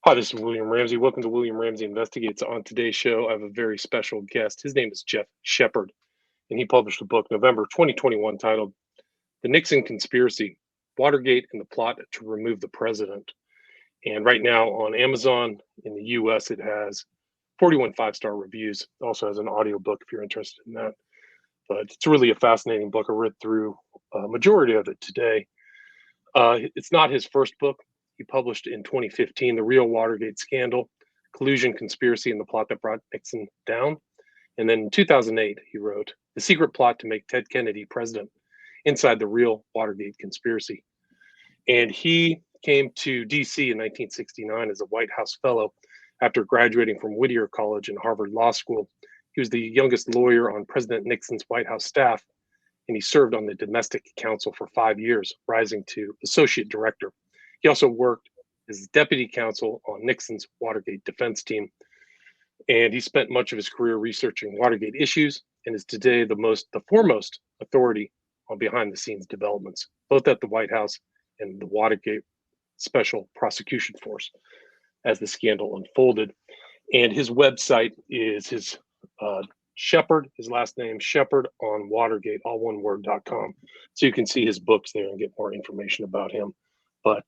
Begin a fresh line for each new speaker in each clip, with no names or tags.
Hi, this is William Ramsey. Welcome to William Ramsey Investigates. On today's show, I have a very special guest. His name is Geoff Shepard, and he published a book November 2021 titled The Nixon Conspiracy, Watergate and the Plot to Remove the President. And right now on Amazon in the US, it has 41 five-star reviews. It also has an audiobook if you're interested in that. But it's really a fascinating book. I read through a majority of it today. It's not his first book. He published in 2015 The Real Watergate Scandal, Collusion, Conspiracy, and the Plot That Brought Nixon Down. And then in 2008, he wrote The Secret Plot to Make Ted Kennedy President, Inside the Real Watergate Conspiracy. And he came to DC in 1969 as a White House Fellow after graduating from Whittier College and Harvard Law School. He was the youngest lawyer on President Nixon's White House staff, and he served on the Domestic Council for 5 years, rising to Associate Director. He also worked as deputy counsel on Nixon's Watergate defense team, and he spent much of his career researching Watergate issues and is today the foremost authority on behind-the-scenes developments, both at the White House and the Watergate Special Prosecution Force as the scandal unfolded. And his website is his Shepard, his last name, Shepard on Watergate, all one word.com. So you can see his books there and get more information about him. But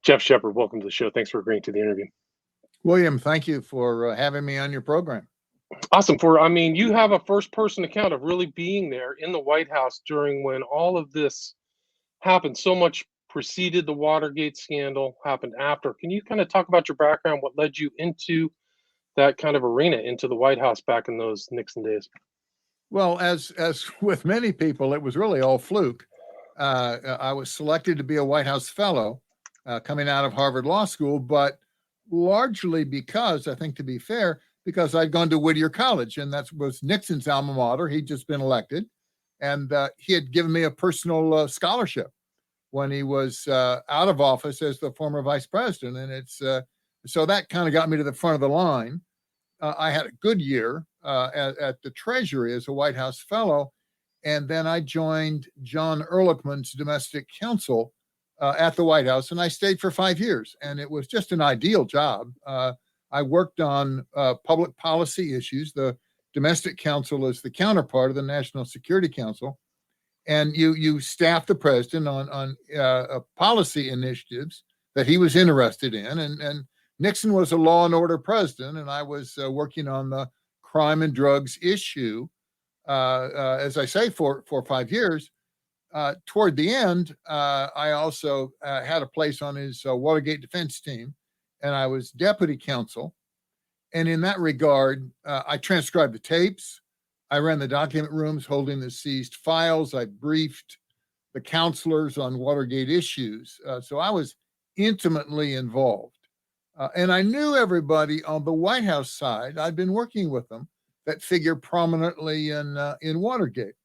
Geoff Shepard, welcome to the show. Thanks for agreeing to the interview.
William, thank you for having me on your program.
Awesome. You have a first-person account of really being there in the White House during when all of this happened. So much preceded the Watergate scandal, happened after. Can you kind of talk about your background, what led you into that kind of arena, into the White House back in those Nixon days?
Well, as with many people, it was really all fluke. I was selected to be a White House Fellow coming out of Harvard Law School, but largely because, I think to be fair, because I'd gone to Whittier College, and that was Nixon's alma mater. He'd just been elected, and he had given me a personal scholarship when he was out of office as the former vice president. And it's so that kind of got me to the front of the line. I had a good year at the Treasury as a White House Fellow. And then I joined John Ehrlichman's domestic counsel at the White House, and I stayed for 5 years. And it was just an ideal job. I worked on public policy issues. The domestic counsel is the counterpart of the National Security Council. And you staff the president on policy initiatives that he was interested in. And Nixon was a law and order president, and I was working on the crime and drugs issue. As I say, for 5 years. Toward the end, I also had a place on his Watergate defense team, and I was deputy counsel. And in that regard, I transcribed the tapes. I ran the document rooms holding the seized files. I briefed the counselors on Watergate issues. So I was intimately involved. And I knew everybody on the White House side. I'd been working with them that figure prominently in Watergate.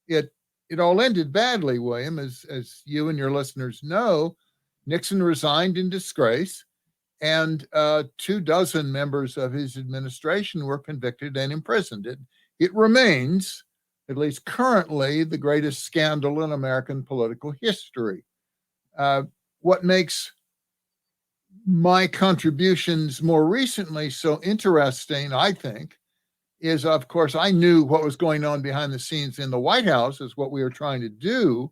It all ended badly, William, as you and your listeners know. Nixon resigned in disgrace, and 24 members of his administration were convicted and imprisoned. It remains, at least currently, the greatest scandal in American political history. What makes my contributions more recently so interesting, I think, is, of course, I knew what was going on behind the scenes in the White House is what we were trying to do.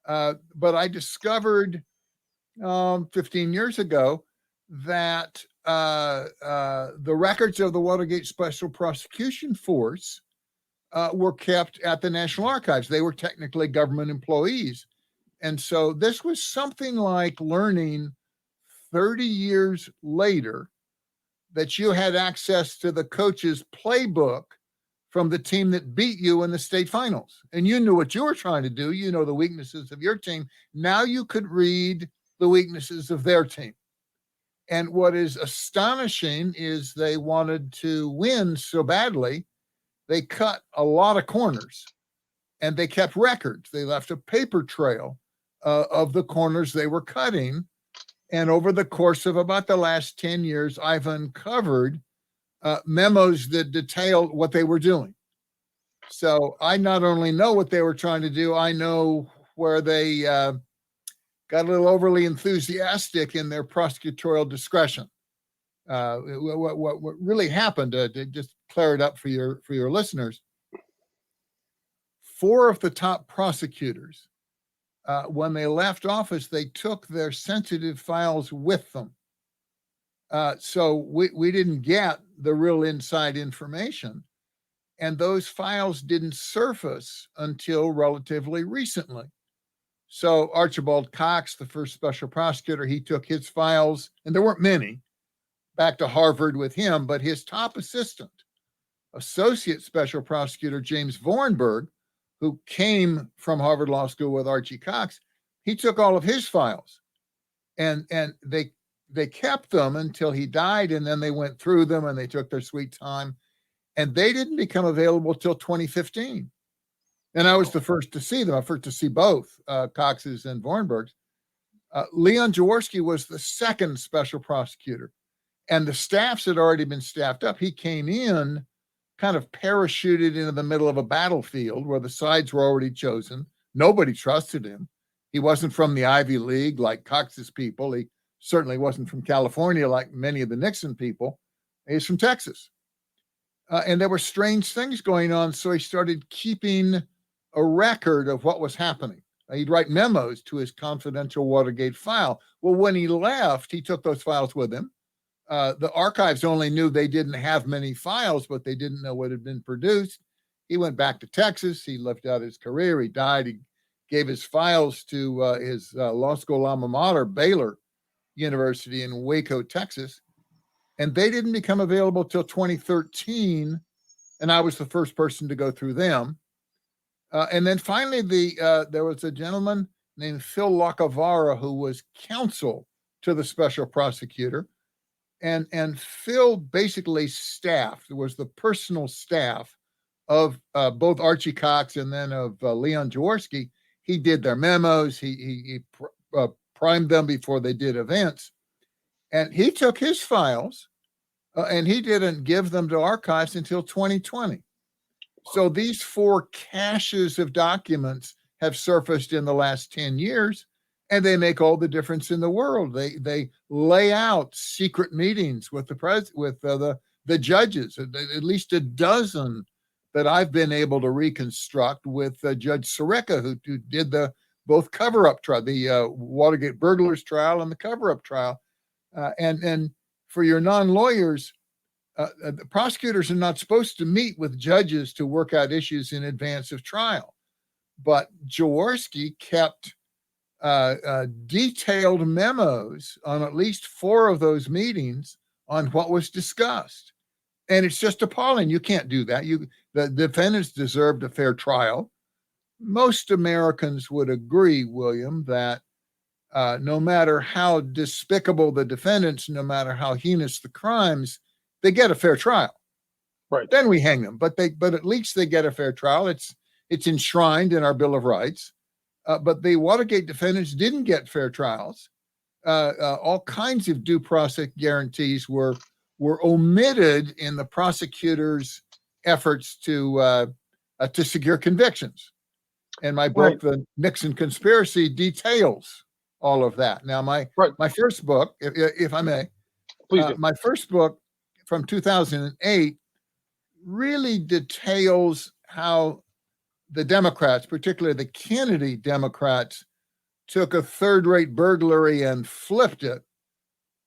But I discovered 15 years ago that the records of the Watergate Special Prosecution Force were kept at the National Archives. They were technically government employees. And so this was something like learning 30 years later that you had access to the coach's playbook from the team that beat you in the state finals. And you knew what you were trying to do. You know the weaknesses of your team. Now you could read the weaknesses of their team. And what is astonishing is they wanted to win so badly, they cut a lot of corners and they kept records. They left a paper trail of the corners they were cutting. And over the course of about the last 10 years, I've uncovered memos that detail what they were doing. So I not only know what they were trying to do, I know where they got a little overly enthusiastic in their prosecutorial discretion. What really happened, to just clear it up for your listeners, 4 of the top prosecutors, when they left office, they took their sensitive files with them. So we didn't get the real inside information. And those files didn't surface until relatively recently. So Archibald Cox, the first special prosecutor, he took his files, and there weren't many, back to Harvard with him, but his top assistant, associate special prosecutor James Vornberg, who came from Harvard Law School with Archie Cox, he took all of his files, and they kept them until he died, and then they went through them and they took their sweet time, and they didn't become available till 2015. And I was the first to see them. I first to see both Cox's and Vornberg's. Leon Jaworski was the second special prosecutor, and the staffs had already been staffed up. He came in, kind of parachuted into the middle of a battlefield where the sides were already chosen. Nobody trusted him. He wasn't from the Ivy League like Cox's people. He certainly wasn't from California like many of the Nixon people. He's from Texas. And there were strange things going on, so he started keeping a record of what was happening. He'd write memos to his confidential Watergate file. Well, when he left, he took those files with him. The archives only knew they didn't have many files, but they didn't know what had been produced. He went back to Texas. He lived out his career. He died. He gave his files to his law school alma mater, Baylor University in Waco, Texas. And they didn't become available till 2013. And I was the first person to go through them. And then finally, there was a gentleman named Phil Lacavara who was counsel to the special prosecutor. And Phil basically staffed, was the personal staff of both Archie Cox and then of Leon Jaworski. He did their memos. He primed them before they did events. And he took his files and he didn't give them to archives until 2020. So these 4 caches of documents have surfaced in the last 10 years, and they make all the difference in the world. They lay out secret meetings with the judges, at least a dozen that I've been able to reconstruct with Judge Sirica, who did both cover-up trial, the Watergate burglars trial and the cover-up trial. And for your non-lawyers, the prosecutors are not supposed to meet with judges to work out issues in advance of trial. But Jaworski kept detailed memos on at least 4 of those meetings on what was discussed. And it's just appalling. You can't do that. The defendants deserved a fair trial. Most Americans would agree, William, that no matter how despicable the defendants, no matter how heinous the crimes, they get a fair trial.
Right.
Then we hang them, but at least they get a fair trial. It's enshrined in our Bill of Rights. But the Watergate defendants didn't get fair trials. All kinds of due process guarantees were omitted in the prosecutors' efforts to secure convictions. And my book, The Nixon Conspiracy, details all of that. Now, my first book, if I may, my first book from 2008 really details how the Democrats, particularly the Kennedy Democrats, took a third-rate burglary and flipped it,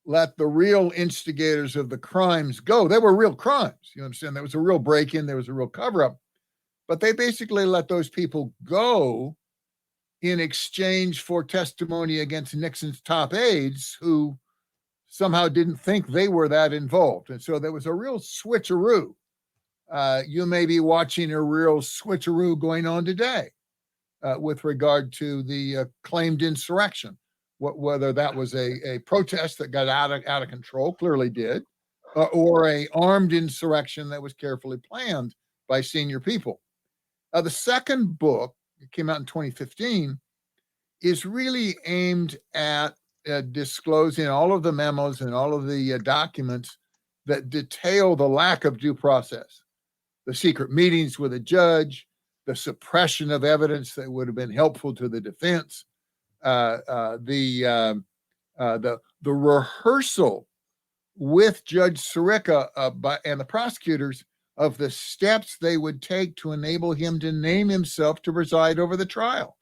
let the real instigators of the crimes go. They were real crimes. You understand? There was a real break-in. There was a real cover-up. But they basically let those people go in exchange for testimony against Nixon's top aides who somehow didn't think they were that involved. And so there was a real switcheroo. You may be watching a real switcheroo going on today with regard to the claimed insurrection, whether that was a protest that got out of control, clearly did, or a armed insurrection that was carefully planned by senior people. The second book, it came out in 2015, is really aimed at disclosing all of the memos and all of the documents that detail the lack of due process, the secret meetings with a judge, the suppression of evidence that would have been helpful to the defense, the rehearsal with Judge Sirica and the prosecutors of the steps they would take to enable him to name himself to preside over the trial.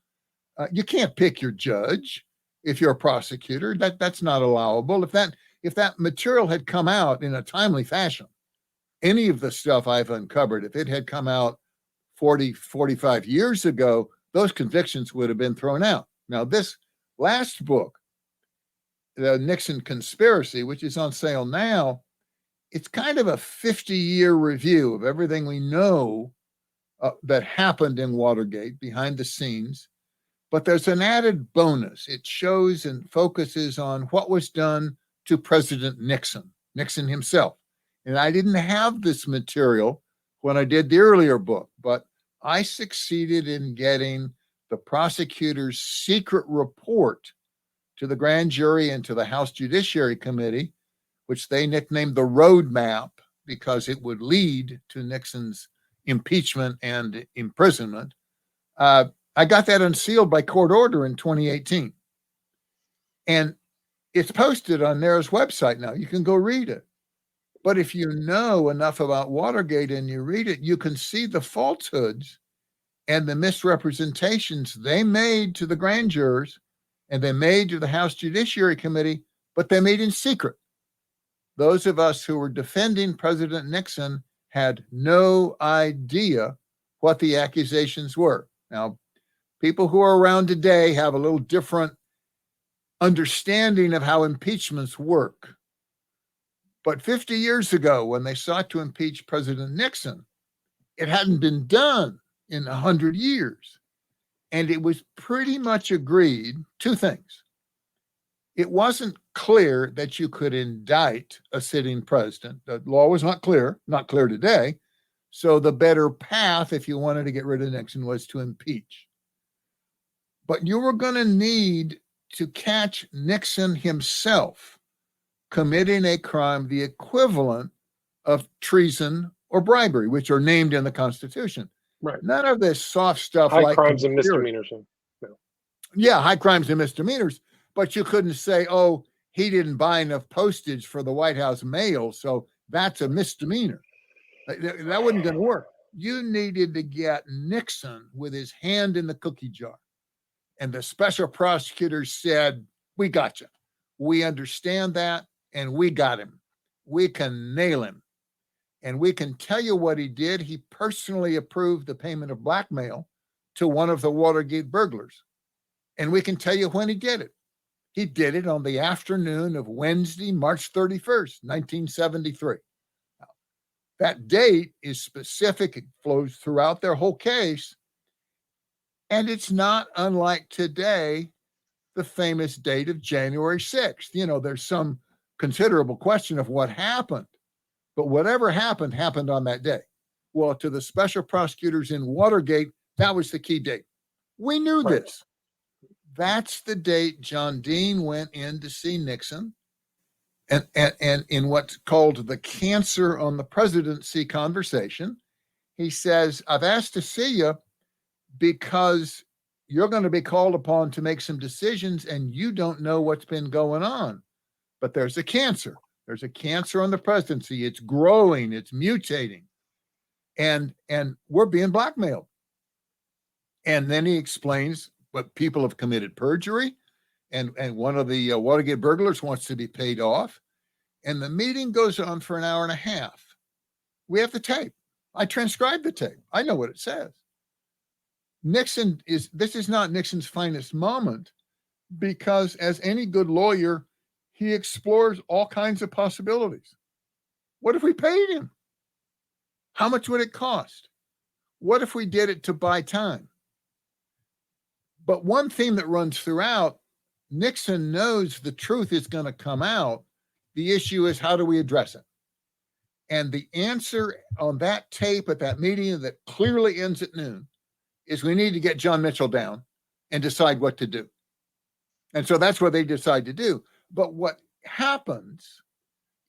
You can't pick your judge if you're a prosecutor. That's not allowable. If that material had come out in a timely fashion, any of the stuff I've uncovered, if it had come out 40, 45 years ago, those convictions would have been thrown out. Now, this last book, The Nixon Conspiracy, which is on sale now, it's kind of a 50-year review of everything we know that happened in Watergate behind the scenes. But there's an added bonus. It shows and focuses on what was done to President Nixon himself. And I didn't have this material when I did the earlier book, but I succeeded in getting the prosecutor's secret report to the grand jury and to the House Judiciary Committee, which they nicknamed the roadmap because it would lead to Nixon's impeachment and imprisonment. I got that unsealed by court order in 2018. And it's posted on NARA's website now. You can go read it. But if you know enough about Watergate and you read it, you can see the falsehoods and the misrepresentations they made to the grand jurors and they made to the House Judiciary Committee, but they made in secret. Those of us who were defending President Nixon had no idea what the accusations were. Now, people who are around today have a little different understanding of how impeachments work. But 50 years ago, when they sought to impeach President Nixon, it hadn't been done in 100 years. And it was pretty much agreed, two things. It wasn't clear that you could indict a sitting president. The law was not clear today. So the better path, if you wanted to get rid of Nixon, was to impeach. But you were going to need to catch Nixon himself committing a crime the equivalent of treason or bribery, which are named in the Constitution.
Right.
None of this soft stuff
high
like
crimes and misdemeanors.
No. Yeah, high crimes and misdemeanors. But you couldn't say, oh, he didn't buy enough postage for the White House mail, so that's a misdemeanor. That wasn't going to work. You needed to get Nixon with his hand in the cookie jar. And the special prosecutors said, we got you. We understand that, and we got him. We can nail him. And we can tell you what he did. He personally approved the payment of blackmail to one of the Watergate burglars. And we can tell you when he did it. He did it on the afternoon of Wednesday, March 31st, 1973. Now, that date is specific. It flows throughout their whole case. And it's not unlike today, the famous date of January 6th. You know, there's some considerable question of what happened. But whatever happened on that day. Well, to the special prosecutors in Watergate, that was the key date. We knew this. That's the date John Dean went in to see Nixon. And in what's called the cancer on the presidency conversation, he says, I've asked to see you because you're going to be called upon to make some decisions and you don't know what's been going on. But there's a cancer. There's a cancer on the presidency. It's growing. It's mutating. And we're being blackmailed. And then he explains what people have committed perjury. And one of the Watergate burglars wants to be paid off. And the meeting goes on for an hour and a half. We have the tape. I transcribed the tape. I know what it says. This is not Nixon's finest moment because as any good lawyer, he explores all kinds of possibilities. What if we paid him? How much would it cost? What if we did it to buy time? But one theme that runs throughout, Nixon knows the truth is going to come out. The issue is, how do we address it? And the answer on that tape at that meeting that clearly ends at noon is we need to get John Mitchell down and decide what to do. And so that's what they decide to do. But what happens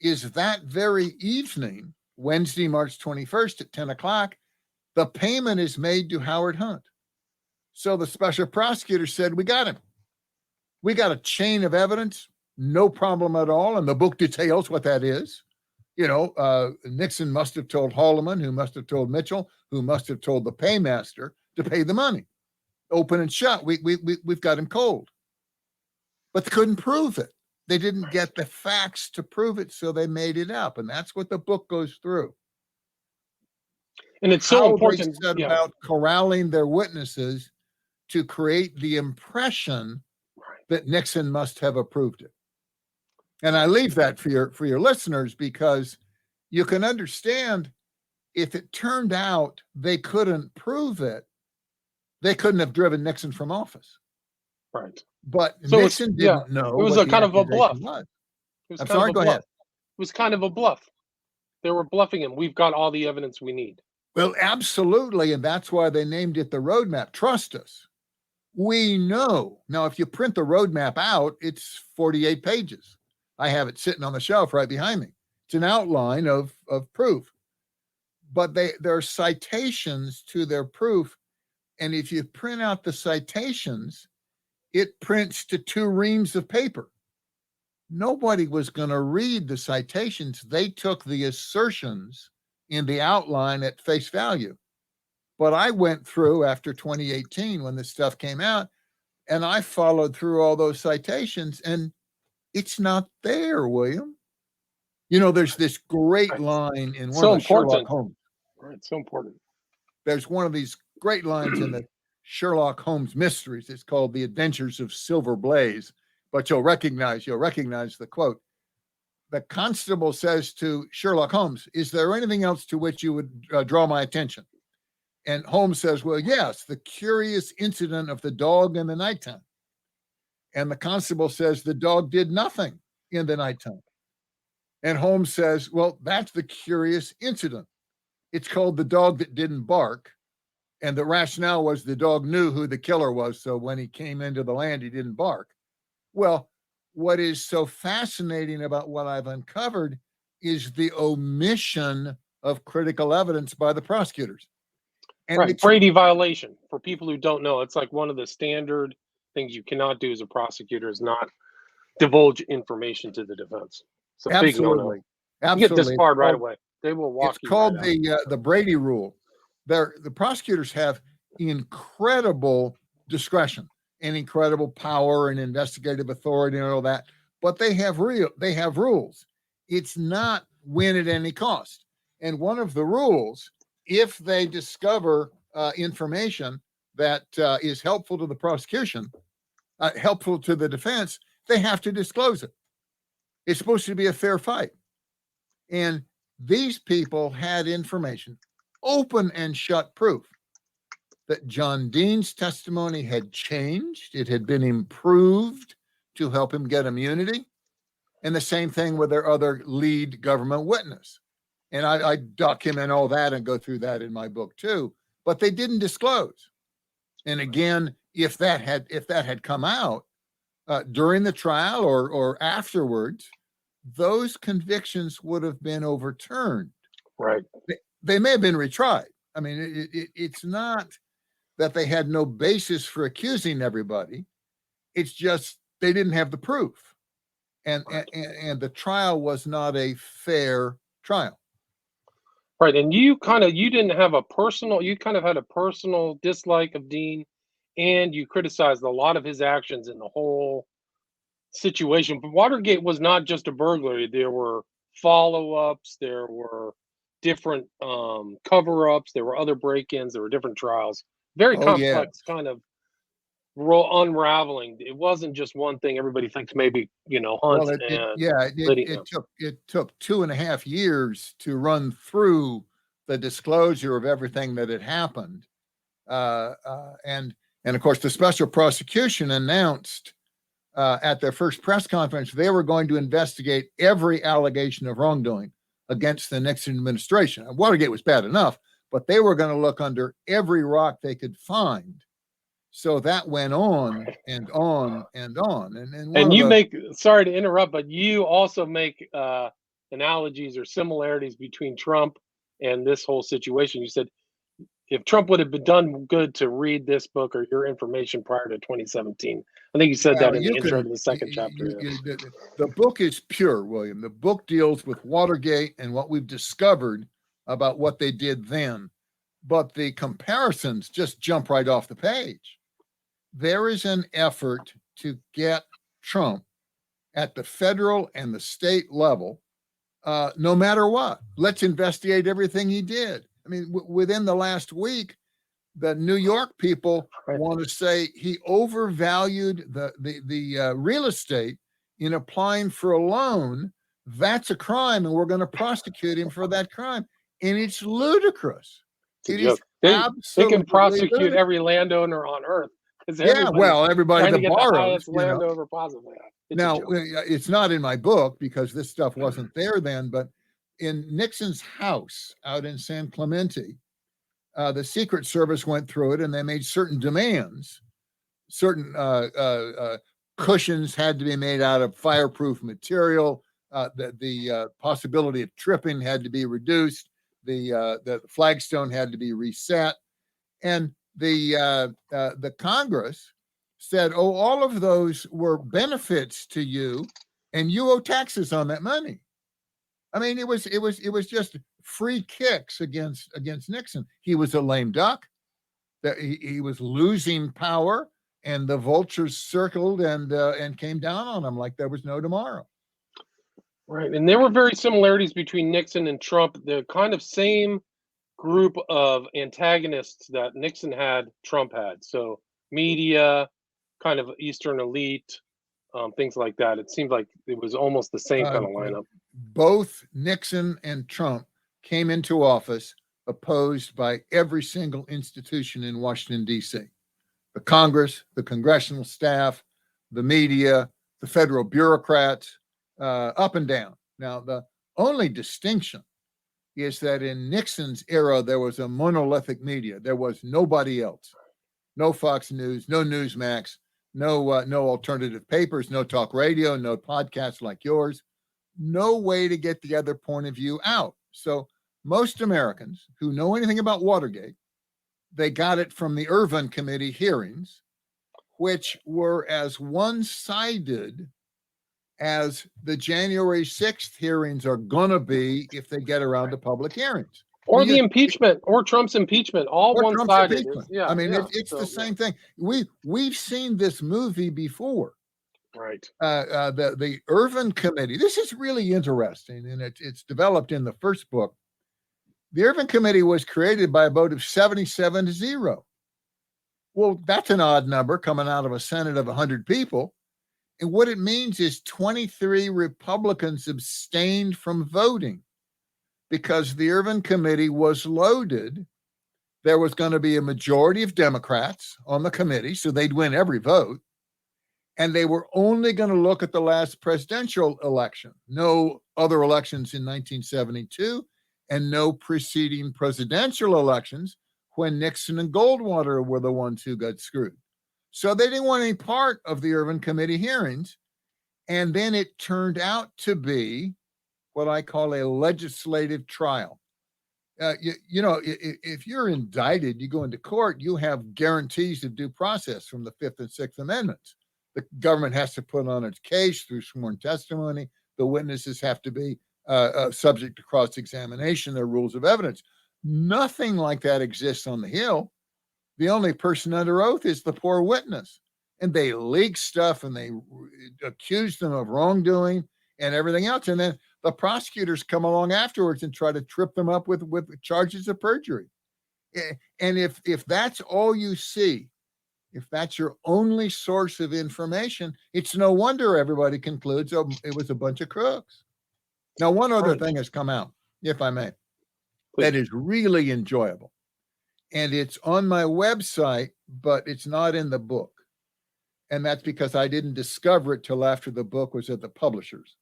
is that very evening, Wednesday, March 21st at 10 o'clock, the payment is made to Howard Hunt. So the special prosecutor said, we got him. We got a chain of evidence. no problem at all. And the book details what that is. Nixon must have told Holloman, who must have told Mitchell, who must have told the paymaster to pay the money. Open and shut. We've got him cold. But they couldn't prove it. They didn't get the facts to prove it, so they made it up. And that's what the book goes through.
And it's so important.
They said about corralling their witnesses to create the impression that Nixon must have approved it. And I leave that for your listeners, because you can understand if it turned out they couldn't prove it, they couldn't have driven Nixon from office.
Right.
But so Nixon didn't know.
It was a kind of a bluff.
I'm sorry, go ahead.
It was kind of a bluff. They were bluffing him. We've got all the evidence we need.
Well, absolutely. And that's why they named it the roadmap. Trust us. We know. Now, if you print the roadmap out, it's 48 pages. I have it sitting on the shelf right behind me. It's an outline of proof. But there are citations to their proof. And if you print out the citations, it prints to 2 reams of paper. Nobody was going to read the citations. They took the assertions in the outline at face value. But I went through after 2018 when this stuff came out, and I followed through all those citations, and it's not there, William. There's this great line in one of the Sherlock Holmes.
Right, so important.
There's one of these great lines in the Sherlock Holmes mysteries. It's called The Adventures of Silver Blaze, but you'll recognize the quote. The constable says to Sherlock Holmes, "Is there anything else to which you would draw my attention?" And Holmes says, "Well, yes, the curious incident of the dog in the nighttime." And the constable says, "The dog did nothing in the nighttime." And Holmes says, "Well, that's the curious incident. It's called the dog that didn't bark." And the rationale was the dog knew who the killer was. So when he came into the land, he didn't bark. Well, what is so fascinating about what I've uncovered is the omission of critical evidence by the prosecutors.
And right, Brady violation. For people who don't know, it's like one of the standard things you cannot do as a prosecutor is not divulge information to the defense. It's a big no-no. You get disbarred right away. They will walk you.
It's called the Brady rule. The prosecutors have incredible discretion and incredible power and investigative authority and all that, but they have rules. It's not win at any cost. And one of the rules, if they discover information that is helpful to the prosecution, helpful to the defense, they have to disclose it. It's supposed to be a fair fight. And these people had information, open and shut proof, that John Dean's testimony had changed. It had been improved to help him get immunity. And the same thing with their other lead government witness. And I document all that and go through that in my book too, but they didn't disclose. And again, if that had come out during the trial or afterwards, those convictions would have been overturned.
Right.
They may have been retried. I mean, it's not that they had no basis for accusing everybody. It's just they didn't have the proof. And the trial was not a fair trial.
Right. And you kind of had a personal dislike of Dean, and you criticized a lot of his actions in the whole situation. But Watergate was not just a burglary. There were follow-ups, there were different cover-ups, there were other break-ins, there were different trials. Very complex kind of unraveling. It wasn't just one thing. Everybody thinks maybe, Hunt.
It took 2.5 years to run through the disclosure of everything that had happened. And of course, the special prosecution announced at their first press conference, they were going to investigate every allegation of wrongdoing against the Nixon administration. And Watergate was bad enough, but they were going to look under every rock they could find. So that went on and on and on. And you
sorry to interrupt, but you also make analogies or similarities between Trump and this whole situation. You said if Trump would have been done good to read this book or your information prior to 2017. I think you said
Well,
that in the
you
intro
can,
to the second chapter. Yeah.
the book is pure, William. The book deals with Watergate and what we've discovered about what they did then. But the comparisons just jump right off the page. There is an effort to get Trump at the federal and the state level, no matter what. Let's investigate everything he did. I mean, within the last week, the New York people want to say he overvalued the real estate in applying for a loan. That's a crime, and we're going to prosecute him for that crime. And it's ludicrous. It is
they can prosecute
ludicrous.
every landowner on earth.
Everybody that borrows,
the highest landowner possible.
Now, it's not in my book because this stuff wasn't there then, but in Nixon's house out in San Clemente, the Secret Service went through it and they made certain demands. Certain cushions had to be made out of fireproof material. The possibility of tripping had to be reduced. The flagstone had to be reset. And the Congress said, "Oh, all of those were benefits to you, and you owe taxes on that money." I mean, it was just free kicks against Nixon. He was a lame duck. That he was losing power, and the vultures circled and came down on him like there was no tomorrow.
Right, and there were very similarities between Nixon and Trump. The kind of same group of antagonists that Nixon had, Trump had. So media, kind of Eastern elite, things like that. It seemed like it was almost the same kind of lineup.
Both Nixon and Trump came into office opposed by every single institution in Washington, D.C. The Congress, the congressional staff, the media, the federal bureaucrats, up and down. Now, the only distinction is that in Nixon's era, there was a monolithic media. There was nobody else. No Fox News, no Newsmax, no alternative papers, no talk radio, no podcasts like yours. No way to get the other point of view out. So most Americans who know anything about Watergate, they got it from the Ervin Committee hearings, which were as one-sided as the January 6th hearings are going to be if they get around to public hearings.
Or the impeachment, or Trump's impeachment, all one-sided.
I mean, it's the same thing. We've seen this movie before.
Right.
The Ervin Committee, this is really interesting, and it's developed in the first book. The Ervin Committee was created by a vote of 77-0. Well, that's an odd number coming out of a Senate of 100 people. And what it means is 23 Republicans abstained from voting because the Ervin Committee was loaded. There was going to be a majority of Democrats on the committee, so they'd win every vote. And they were only going to look at the last presidential election, no other elections in 1972, and no preceding presidential elections when Nixon and Goldwater were the ones who got screwed. So they didn't want any part of the Ervin Committee hearings. And then it turned out to be what I call a legislative trial. If you're indicted, you go into court, you have guarantees of due process from the Fifth and Sixth Amendments. The government has to put on its case through sworn testimony. The witnesses have to be subject to cross-examination. There are rules of evidence. Nothing like that exists on the Hill. The only person under oath is the poor witness. And they leak stuff and they accuse them of wrongdoing and everything else. And then the prosecutors come along afterwards and try to trip them up with charges of perjury. And if that's all you see, if that's your only source of information, it's no wonder everybody concludes, oh, it was a bunch of crooks. Now, one other thing has come out, if I may, that is really enjoyable. And it's on my website, but it's not in the book. And that's because I didn't discover it till after the book was at the publishers.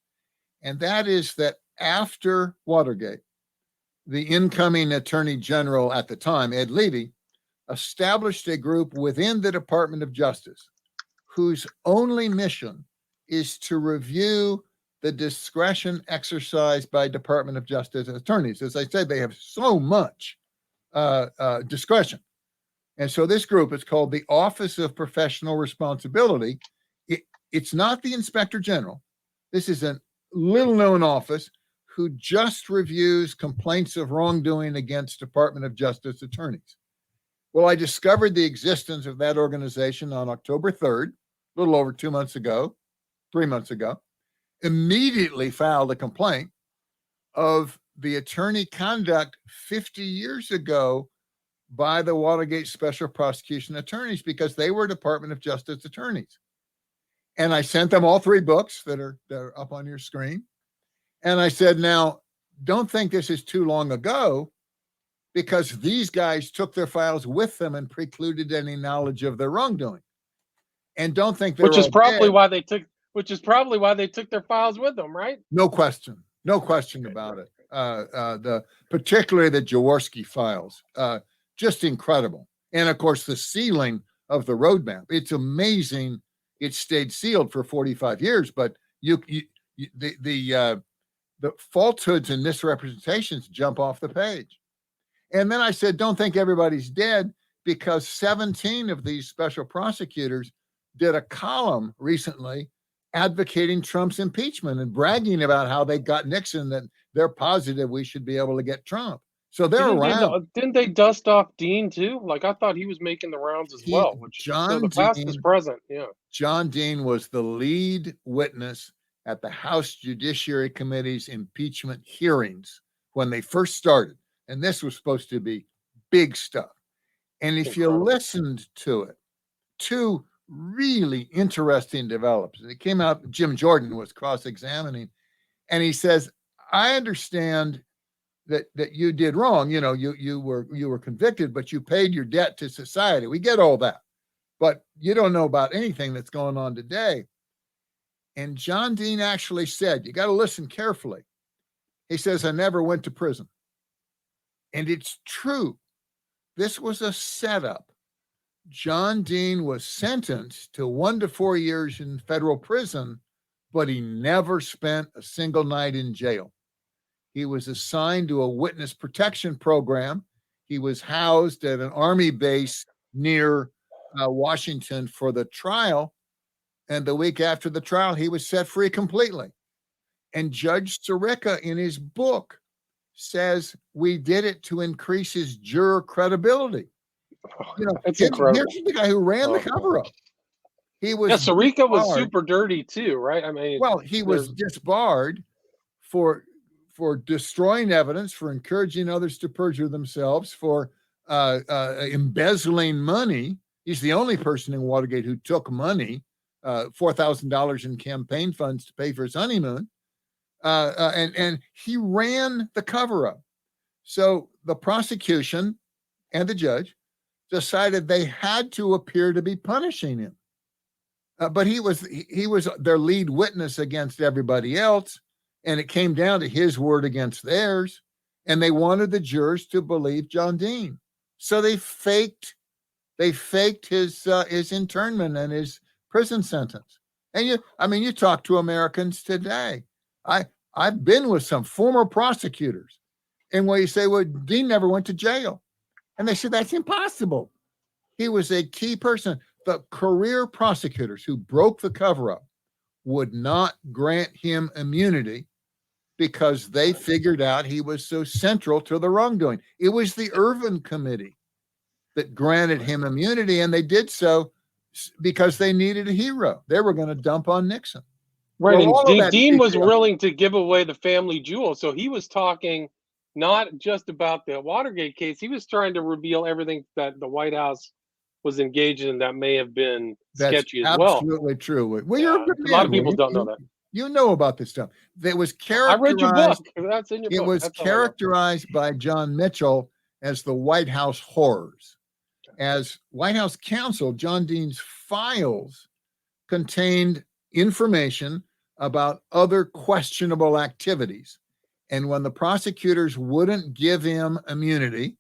And that is that after Watergate, the incoming Attorney General at the time, Ed Levy, established a group within the Department of Justice whose only mission is to review the discretion exercised by Department of Justice attorneys. As I said, they have so much discretion. And so this group is called the Office of Professional Responsibility. It's not the Inspector General. This is a little-known office who just reviews complaints of wrongdoing against Department of Justice attorneys. Well, I discovered the existence of that organization on October 3rd, a little over 3 months ago, immediately filed a complaint of the attorney conduct 50 years ago by the Watergate special prosecution attorneys, because they were Department of Justice attorneys. And I sent them all 3 books that are up on your screen. And I said, now, don't think this is too long ago, because these guys took their files with them and precluded any knowledge of their wrongdoing. And don't think they're
which is probably
dead.
why they took their files with them, right?
No question about it. Particularly the Jaworski files, just incredible. And of course, the sealing of the roadmap. It's amazing. It stayed sealed for 45 years, but the falsehoods and misrepresentations jump off the page. And then I said, don't think everybody's dead, because 17 of these special prosecutors did a column recently advocating Trump's impeachment and bragging about how they got Nixon, that they're positive we should be able to get Trump. So they're around.
Didn't they dust off Dean too? Like, I thought he was making the rounds as well. So the past is present. Yeah.
John Dean was the lead witness at the House Judiciary Committee's impeachment hearings when they first started. And this was supposed to be big stuff. And if you listened to it, 2 really interesting developments. It came out, Jim Jordan was cross-examining, and he says, I understand that you did wrong. You know, you were convicted, but you paid your debt to society. We get all that, but you don't know about anything that's going on today. And John Dean actually said, you got to listen carefully. He says, I never went to prison. And it's true. This was a setup. John Dean was sentenced to 1 to 4 years in federal prison, but he never spent a single night in jail. He was assigned to a witness protection program. He was housed at an Army base near Washington for the trial. And the week after the trial, he was set free completely. And Judge Sirica, in his book, says we did it to increase his juror credibility. You know,
that's incredible.
Here's the guy who ran the cover-up. He was
Sirica was super dirty too, right? I mean,
well, he was disbarred for destroying evidence, for encouraging others to perjure themselves, for embezzling money. He's the only person in Watergate who took money, $4,000 in campaign funds to pay for his honeymoon. And he ran the cover-up. So the prosecution and the judge decided they had to appear to be punishing him. But he was their lead witness against everybody else, and it came down to his word against theirs, and they wanted the jurors to believe John Dean. So they faked his internment and his prison sentence. And you talk to Americans today. I've been with some former prosecutors, and where you say, well, Dean never went to jail. And they said, that's impossible. He was a key person. The career prosecutors who broke the cover-up would not grant him immunity because they figured out he was so central to the wrongdoing. It was the Irvin Committee that granted him immunity, and they did so because they needed a hero. They were going to dump on Nixon.
Right, well, and Dean was willing to give away the family jewel. So he was talking not just about the Watergate case. He was trying to reveal everything that the White House was engaged in that may have been sketchy as well.
Absolutely true. Well, you're a good man.
A lot of people don't know that.
You know about this stuff. It was characterized.
I read your book. That's in your book.
It was characterized by John Mitchell as the White House horrors. As White House counsel, John Dean's files contained information about other questionable activities. And when the prosecutors wouldn't give him immunity,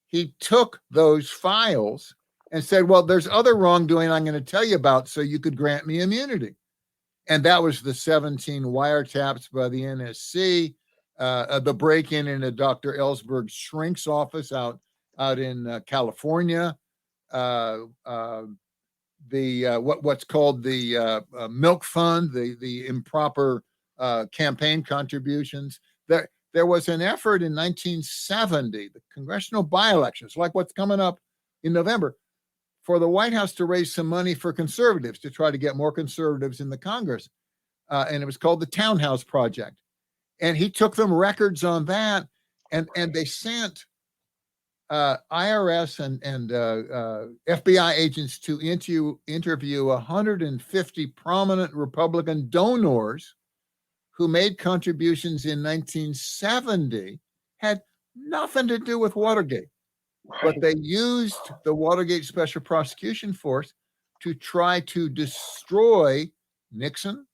he took those files and said, well, there's other wrongdoing I'm going to tell you about so you could grant me immunity. And that was the 17 wiretaps by the NSC, the break-in into Dr. Ellsberg's shrink's office out out in California, what's called the milk fund, the improper campaign contributions. There was an effort in 1970, the congressional by-elections, like what's coming up in November, for the White House to raise some money for conservatives, to try to get more conservatives in the Congress. And it was called the Townhouse Project. And he took them records on that, and they sent IRS and FBI agents to interview 150 prominent Republican donors who made contributions in 1970, had nothing to do with Watergate.
Right.
But they used the Watergate Special Prosecution Force to try to destroy Nixon,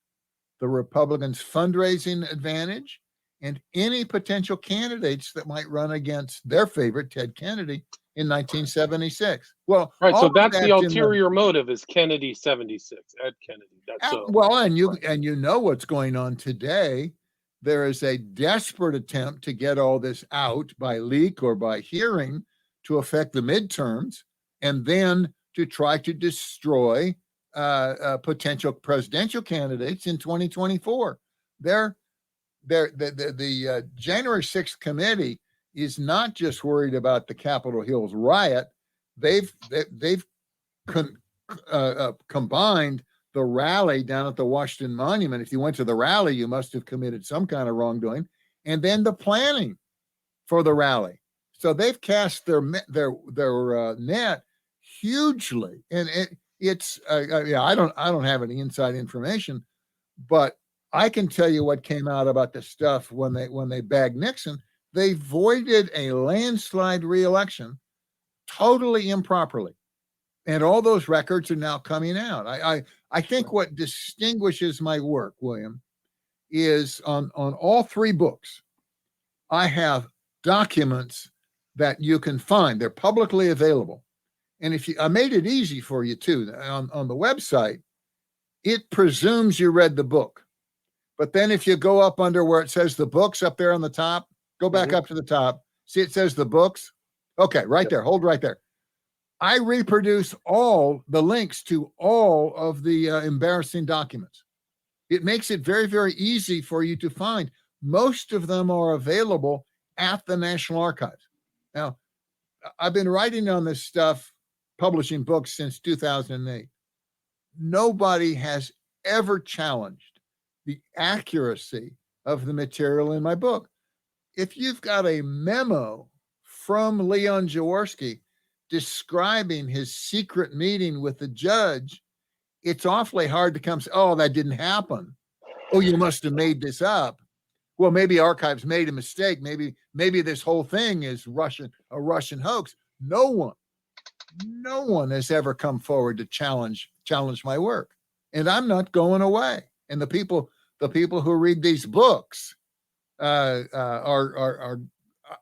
the Republicans' fundraising advantage, and any potential candidates that might run against their favorite, Ted Kennedy, in 1976. Well,
right. So that's the ulterior motive, is Kennedy 76, Ed Kennedy. That's
well, and you know what's going on today. There is a desperate attempt to get all this out by leak or by hearing to affect the midterms, and then to try to destroy potential presidential candidates in 2024. The January 6th committee is not just worried about the Capitol Hills riot. They've combined the rally down at the Washington Monument. If you went to the rally, you must have committed some kind of wrongdoing, and then the planning for the rally. So they've cast their net hugely, and it's I don't have any inside information, but I can tell you what came out about the stuff when they bagged Nixon. They voided a landslide re-election totally improperly, and all those records are now coming out. I think what distinguishes my work, William, is on all three books, I have documents that you can find. They're publicly available. And I made it easy for you too. On the website, it presumes you read the book. But then if you go up under where it says the books up there on the top, go back up to the top. See, it says the books. Okay, right there. Hold right there. I reproduce all the links to all of the embarrassing documents. It makes it very, very easy for you to find. Most of them are available at the National Archives. Now, I've been writing on this stuff, publishing books since 2008. Nobody has ever challenged the accuracy of the material in my book. If you've got a memo from Leon Jaworski describing his secret meeting with the judge, it's awfully hard to come say, oh, that didn't happen. Oh, you must have made this up. Well, maybe archives made a mistake. Maybe this whole thing is a Russian hoax. No one has ever come forward to challenge my work, and I'm not going away. And the people who read these books are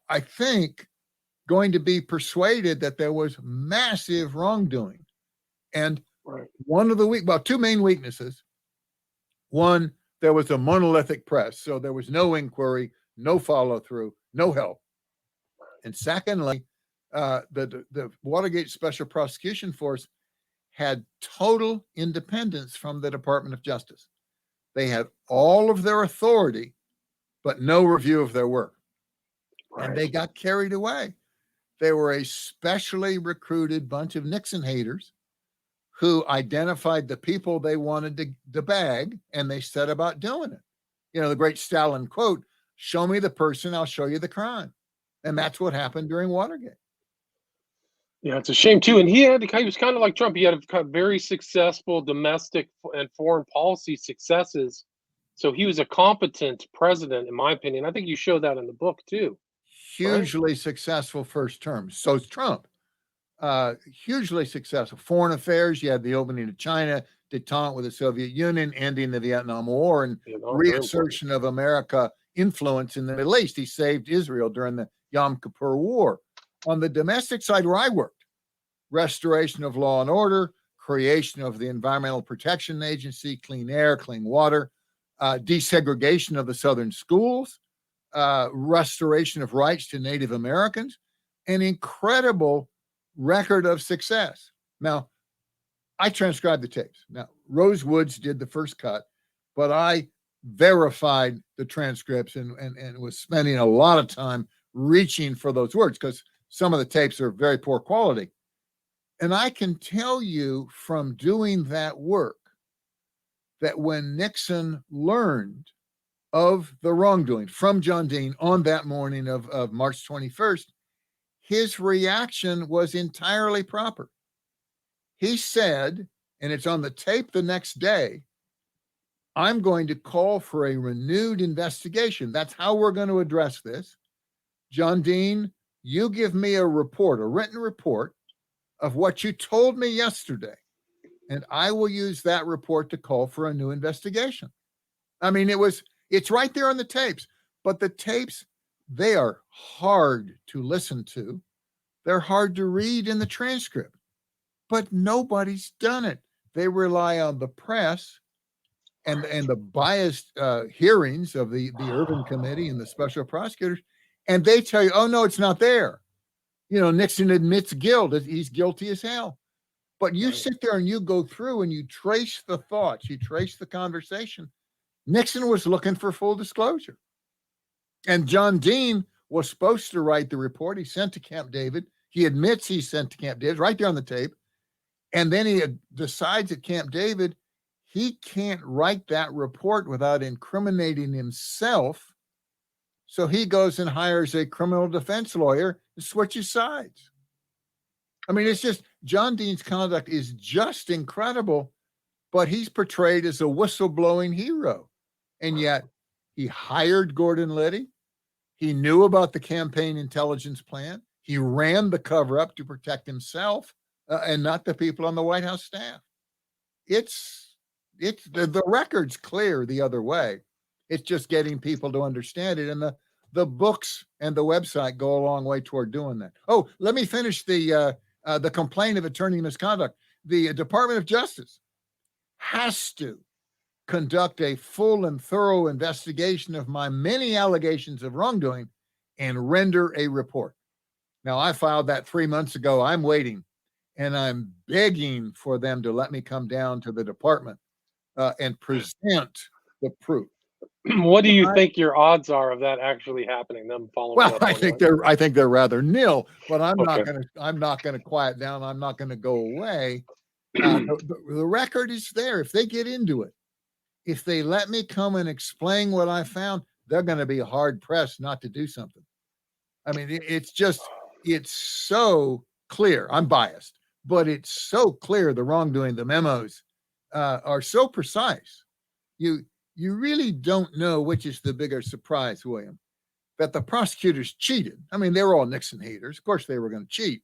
I think going to be persuaded that there was massive wrongdoing. And one of two main weaknesses. One, there was a monolithic press, so there was no inquiry, no follow-through, no help. And secondly, the Watergate Special Prosecution Force had total independence from the Department of Justice. They had all of their authority, but no review of their work. Right. And they got carried away. They were a specially recruited bunch of Nixon haters who identified the people they wanted to bag, and they set about doing it. You know, the great Stalin quote, show me the person, I'll show you the crime. And that's what happened during Watergate.
Yeah, it's a shame too. And he was kind of like Trump. He had very successful domestic and foreign policy successes. So he was a competent president, in my opinion. I think you show that in the book too.
Hugely successful first term. So is Trump. Hugely successful. Foreign affairs, you had the opening of China, detente with the Soviet Union, ending the Vietnam War, and reassertion of America influence in the Middle East. He saved Israel during the Yom Kippur War. On the domestic side where I worked, restoration of law and order, creation of the Environmental Protection Agency, clean air, clean water, desegregation of the Southern schools, restoration of rights to Native Americans. an incredible record of success. Now, I transcribed the tapes. Now, Rose Woods did the first cut, but I verified the transcripts and was spending a lot of time reaching for those words because some of the tapes are very poor quality. And I can tell you from doing that work that when Nixon learned of the wrongdoing from John Dean on that morning of March 21st, his reaction was entirely proper. He said, and it's on the tape the next day, I'm going to call for a renewed investigation. That's how we're going to address this. John Dean, you give me a report, a written report of what you told me yesterday, and I will use that report to call for a new investigation. I mean, it's right there on the tapes, but the tapes, they are hard to listen to. They're hard to read in the transcript, but nobody's done it. They rely on the press and the biased hearings of the Urban Committee and the special prosecutors, and they tell you, oh, no, it's not there. Nixon admits guilt. He's guilty as hell. But you sit there and you go through and you trace the thoughts, you trace the conversation. Nixon was looking for full disclosure. And John Dean was supposed to write the report. He sent to Camp David. He admits he sent to Camp David, right there on the tape. And then he decides at Camp David, he can't write that report without incriminating himself. So he goes and hires a criminal defense lawyer to switches sides. I mean, it's just, John Dean's conduct is just incredible, but he's portrayed as a whistleblowing hero. And yet he hired Gordon Liddy. He knew about the campaign intelligence plan. He ran the cover-up to protect himself and not the people on the White House staff. The record's clear the other way. It's just getting people to understand it. And the books and the website go a long way toward doing that. Oh, let me finish the complaint of attorney misconduct. The Department of Justice has to conduct a full and thorough investigation of my many allegations of wrongdoing and render a report. Now, I filed that 3 months ago. I'm waiting, and I'm begging for them to let me come down to the department and present the proof.
What do you think your odds are of that actually happening? Them following?
Well, I think they're rather nil. But I'm
Okay.
not gonna quiet down. I'm not gonna go away. The record is there. If they get into it, if they let me come and explain what I found, they're going to be hard pressed not to do something. I mean, it's so clear. I'm biased, but it's so clear. The wrongdoing, the memos are so precise. You really don't know which is the bigger surprise, William, that the prosecutors cheated. I mean, they were all Nixon haters. Of course, they were going to cheat,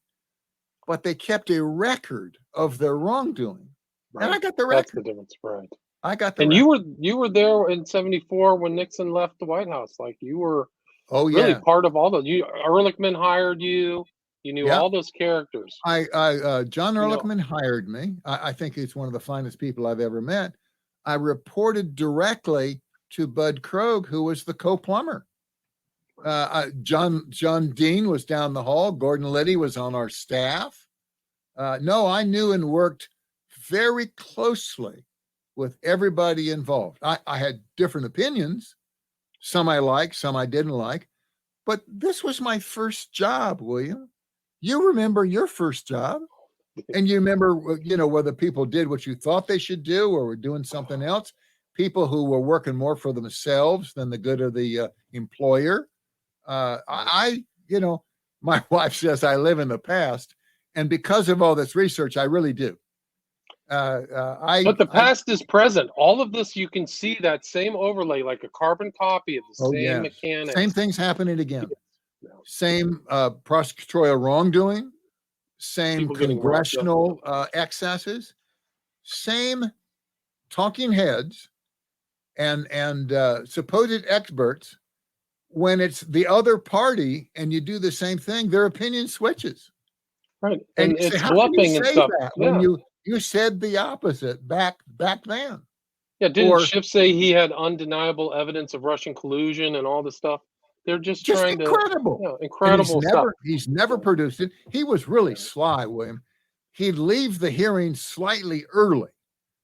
but they kept a record of their wrongdoing. Right. And I got the record.
That's the difference, right?
I got the
and
record.
you were there in '74 when Nixon left the White House. Like, you were
really
part of all those. Ehrlichman hired you. You knew all those characters.
John Ehrlichman hired me. I think he's one of the finest people I've ever met. I reported directly to Bud Krogh, who was the co-plumber. John Dean was down the hall. Gordon Liddy was on our staff. No, I knew and worked very closely with everybody involved. I had different opinions. Some I liked, some I didn't like. But this was my first job, William. You remember your first job, and you remember, whether people did what you thought they should do or were doing something else. People who were working more for themselves than the good of the employer. My wife says I live in the past, and because of all this research, I really do. But
the past is present. All of this, you can see that same overlay, like a carbon copy of the same mechanics.
Same things happening again. Same prosecutorial wrongdoing, same congressional excesses, same talking heads and supposed experts. When it's the other party and you do the same thing, their opinion switches.
Right. And it's bluffing and stuff.
When you said the opposite back then.
Yeah, didn't Schiff say he had undeniable evidence of Russian collusion and all this stuff? They're just
Just
trying to,
incredible.
you know,
And
incredible stuff.
he's never produced it. He was really sly, William. He'd leave the hearing slightly early.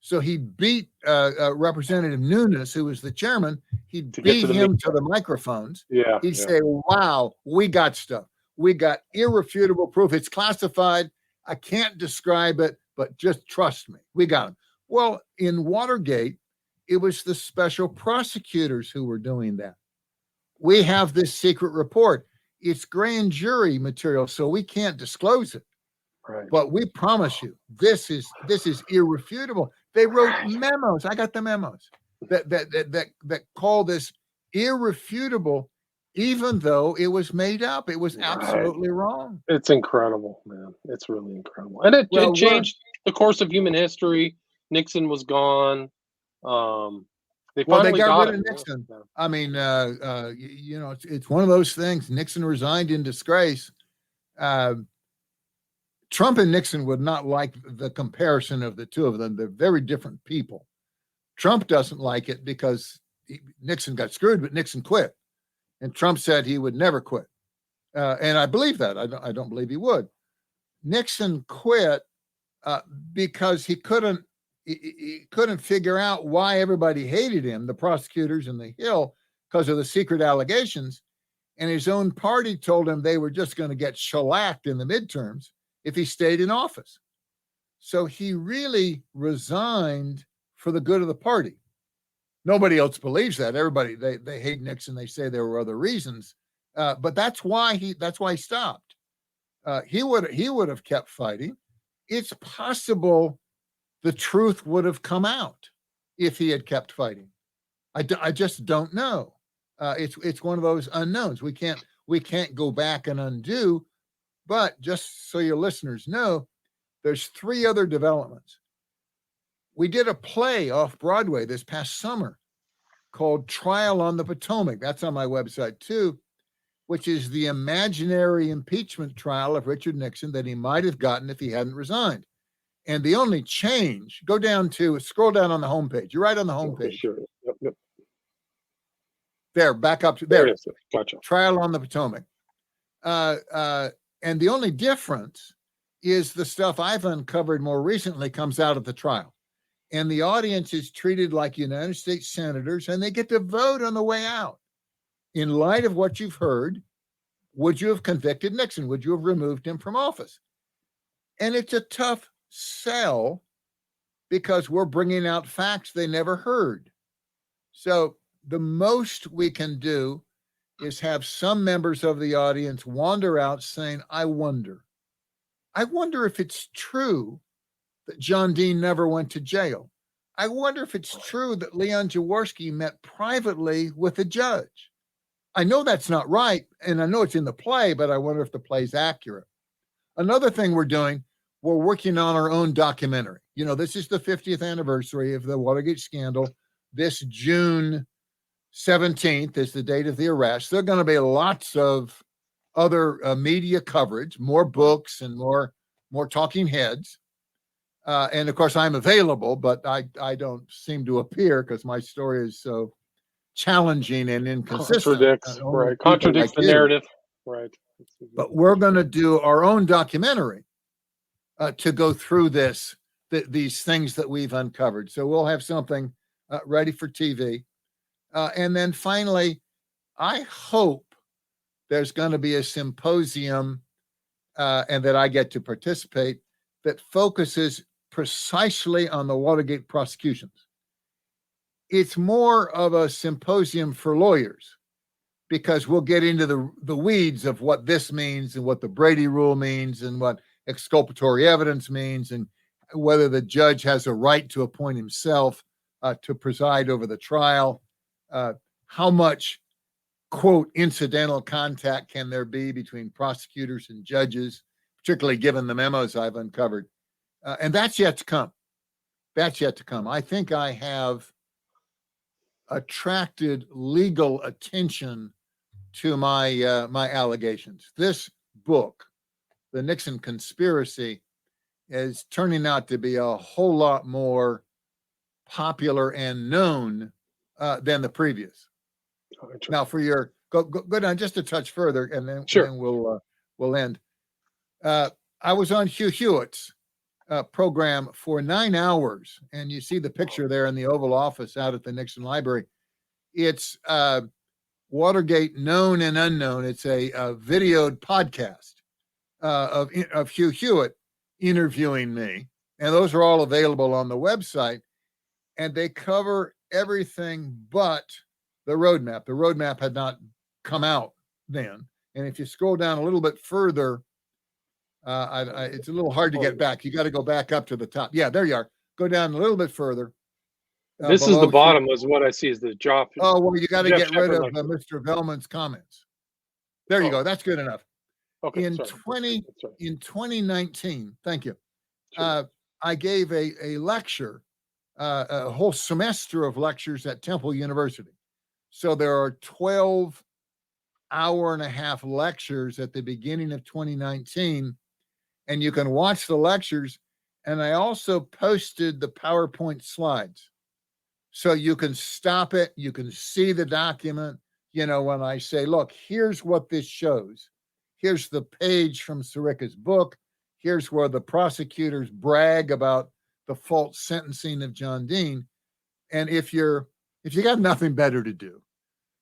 So he beat Representative Nunes, who was the chairman. He'd
To get to
beat
the
him to the microphones.
Yeah,
He'd
yeah.
say, wow, we got stuff. We got irrefutable proof. It's classified. I can't describe it, but just trust me. We got them. Well, in Watergate, it was the special prosecutors who were doing that. We have this secret report. It's grand jury material, so we can't disclose it.
Right.
But we promise you, this is irrefutable. They wrote memos. I got the memos that call this irrefutable, even though it was made up. It was absolutely wrong.
It's incredible, man. It's really incredible, and it changed the course of human history. Nixon was gone. They finally
got rid of Nixon. I mean, you know, it's one of those things. Nixon resigned in disgrace. Trump and Nixon would not like the comparison of the two of them. They're very different people. Trump doesn't like it because Nixon got screwed, but Nixon quit. And Trump said he would never quit. And I believe that. I don't believe he would. Nixon quit because he couldn't figure out why everybody hated him, the prosecutors and the Hill, because of the secret allegations. And his own party told him they were just going to get shellacked in the midterms if he stayed in office. So he really resigned for the good of the party. Nobody else believes that. Everybody, they hate Nixon. They say there were other reasons, but that's why he stopped. He would have kept fighting. It's possible the truth would have come out if he had kept fighting. I just don't know. It's one of those unknowns. We can't go back and undo. But just so your listeners know, there's 3 other developments. We did a play off Broadway this past summer called Trial on the Potomac. That's on my website too, which is the imaginary impeachment trial of Richard Nixon that he might have gotten if he hadn't resigned. And the only change, scroll down on the homepage. You're right on the homepage.
Sure. Yep.
There, back up to there.
It is. Gotcha.
Trial on the Potomac. And the only difference is the stuff I've uncovered more recently comes out at the trial. And the audience is treated like United States senators, and they get to vote on the way out. In light of what you've heard, would you have convicted Nixon? Would you have removed him from office? And it's a tough sell because we're bringing out facts they never heard. So the most we can do is have some members of the audience wander out saying, I wonder if it's true that John Dean never went to jail. I wonder if it's true that Leon Jaworski met privately with a judge. I know that's not right, and I know it's in the play, but I wonder if the play's accurate. Another thing we're doing, we're working on our own documentary. You know, this is the 50th anniversary of the Watergate scandal. This June 17th is the date of the arrest. There are going to be lots of other media coverage, more books and more talking heads. And of course, I'm available, but I don't seem to appear because my story is so challenging and inconsistent.
Contradicts the narrative. Right.
But we're going to do our own documentary to go through these things that we've uncovered. So we'll have something ready for TV. And then finally, I hope there's going to be a symposium and that I get to participate that focuses precisely on the Watergate prosecutions. It's more of a symposium for lawyers because we'll get into the weeds of what this means and what the Brady Rule means and what exculpatory evidence means and whether the judge has a right to appoint himself to preside over the trial. How much, quote, incidental contact can there be between prosecutors and judges, particularly given the memos I've uncovered? And that's yet to come. I think I have attracted legal attention to my my allegations. This book, The Nixon Conspiracy, is turning out to be a whole lot more popular and known than the previous. Now, for your go down just a touch further, and then
Sure.
we'll end. I was on Hugh Hewitt's program for 9 hours, and you see the picture there in the Oval Office out at the Nixon Library. It's Watergate Known and Unknown. It's a videoed podcast of Hugh Hewitt interviewing me, and those are all available on the website, and they cover everything but the roadmap. The roadmap had not come out then, and if you scroll down a little bit further, it's a little hard to get back. You got to go back up to the top. Yeah, there you are. Go down a little bit further.
This is the bottom, is what I see is the Geoff.
Oh, well, you got to get rid of
Shepard
Mr. Velman's comments. There you go. That's good enough.
Okay,
in 2019, thank you. Sure. I gave a lecture, a whole semester of lectures at Temple University. So there are 12 hour-and-a-half lectures at the beginning of 2019, and you can watch the lectures. And I also posted the PowerPoint slides. So you can stop it. You can see the document. You know, when I say, look, here's what this shows. Here's the page from Sirica's book. Here's where the prosecutors brag about the false sentencing of John Dean. And if you got nothing better to do,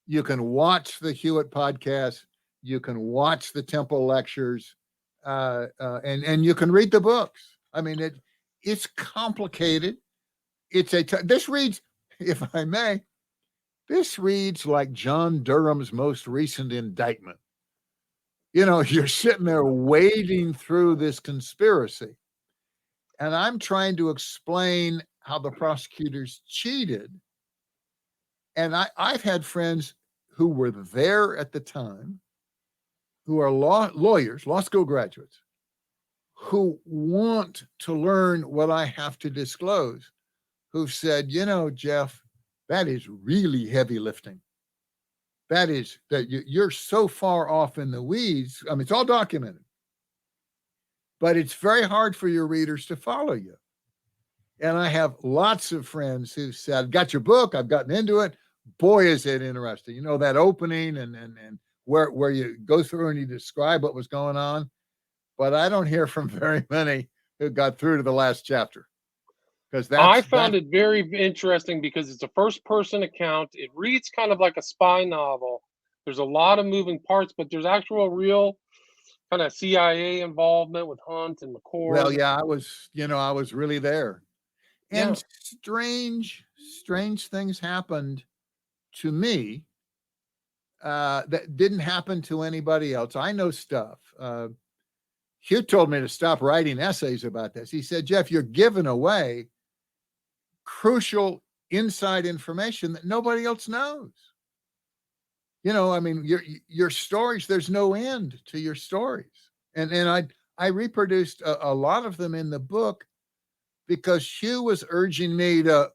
you can watch the Hewitt podcast. You can watch the Temple lectures, and you can read the books. I mean, it's complicated. This reads, if I may, this reads like John Durham's most recent indictment. You know, you're sitting there wading through this conspiracy, and I'm trying to explain how the prosecutors cheated. And I've had friends who were there at the time, who are lawyers, law school graduates, who want to learn what I have to disclose, who've said, you know, Geoff, that is really heavy lifting. You're so far off in the weeds. I mean, it's all documented, but it's very hard for your readers to follow you. And I have lots of friends who said, got your book, I've gotten into it. Boy, is it interesting. You know, that opening and where you go through and you describe what was going on. But I don't hear from very many who got through to the last chapter.
I found it very interesting because it's a first-person account. It reads kind of like a spy novel. There's a lot of moving parts, but there's actual real kind of CIA involvement with Hunt and McCord.
Well, yeah, I was really there. And strange things happened to me that didn't happen to anybody else. I know stuff. Hugh told me to stop writing essays about this. He said, Geoff, you're giving away crucial inside information that nobody else knows. You know, I mean, your stories, there's no end to your stories. And I reproduced a lot of them in the book because Hugh was urging me to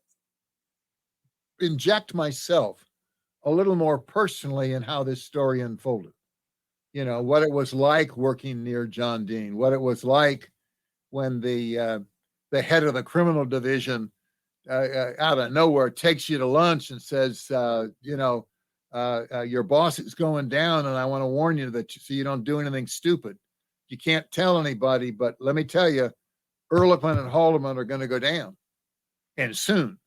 inject myself a little more personally in how this story unfolded. You know, what it was like working near John Dean, what it was like when the head of the criminal division out of nowhere takes you to lunch and says, your boss is going down and I want to warn you so you don't do anything stupid. You can't tell anybody, but let me tell you, Ehrlichman and Haldeman are going to go down, and soon.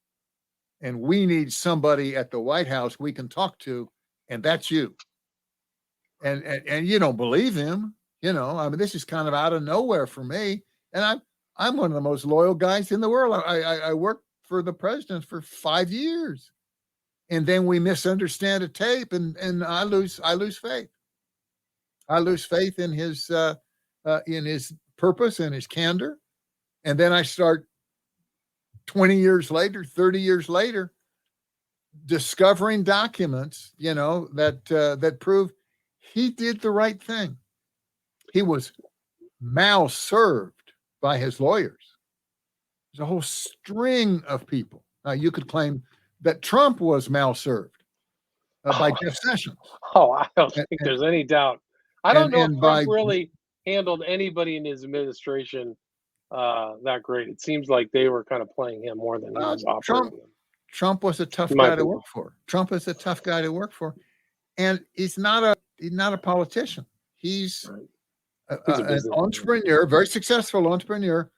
And we need somebody at the White House we can talk to, and that's you. And you don't believe him, you know. I mean, this is kind of out of nowhere for me. And I'm one of the most loyal guys in the world. I worked for the president for 5 years, and then we misunderstand a tape, and I lose faith. I lose faith in his purpose and his candor, and then I start 20 years later, 30 years later, discovering documents, you know, that prove he did the right thing. He was mal-served by his lawyers. There's a whole string of people. You could claim that Trump was mal-served by Jeff Sessions.
Oh, I don't think there's any doubt. I don't know if Trump really handled anybody in his administration that great. It seems like they were kind of playing him more than he was operating him.
Trump was a tough guy to work for. Trump is a tough guy to work for. And he's not a politician. He's
He's a
an
businessman.
entrepreneur, very successful entrepreneur,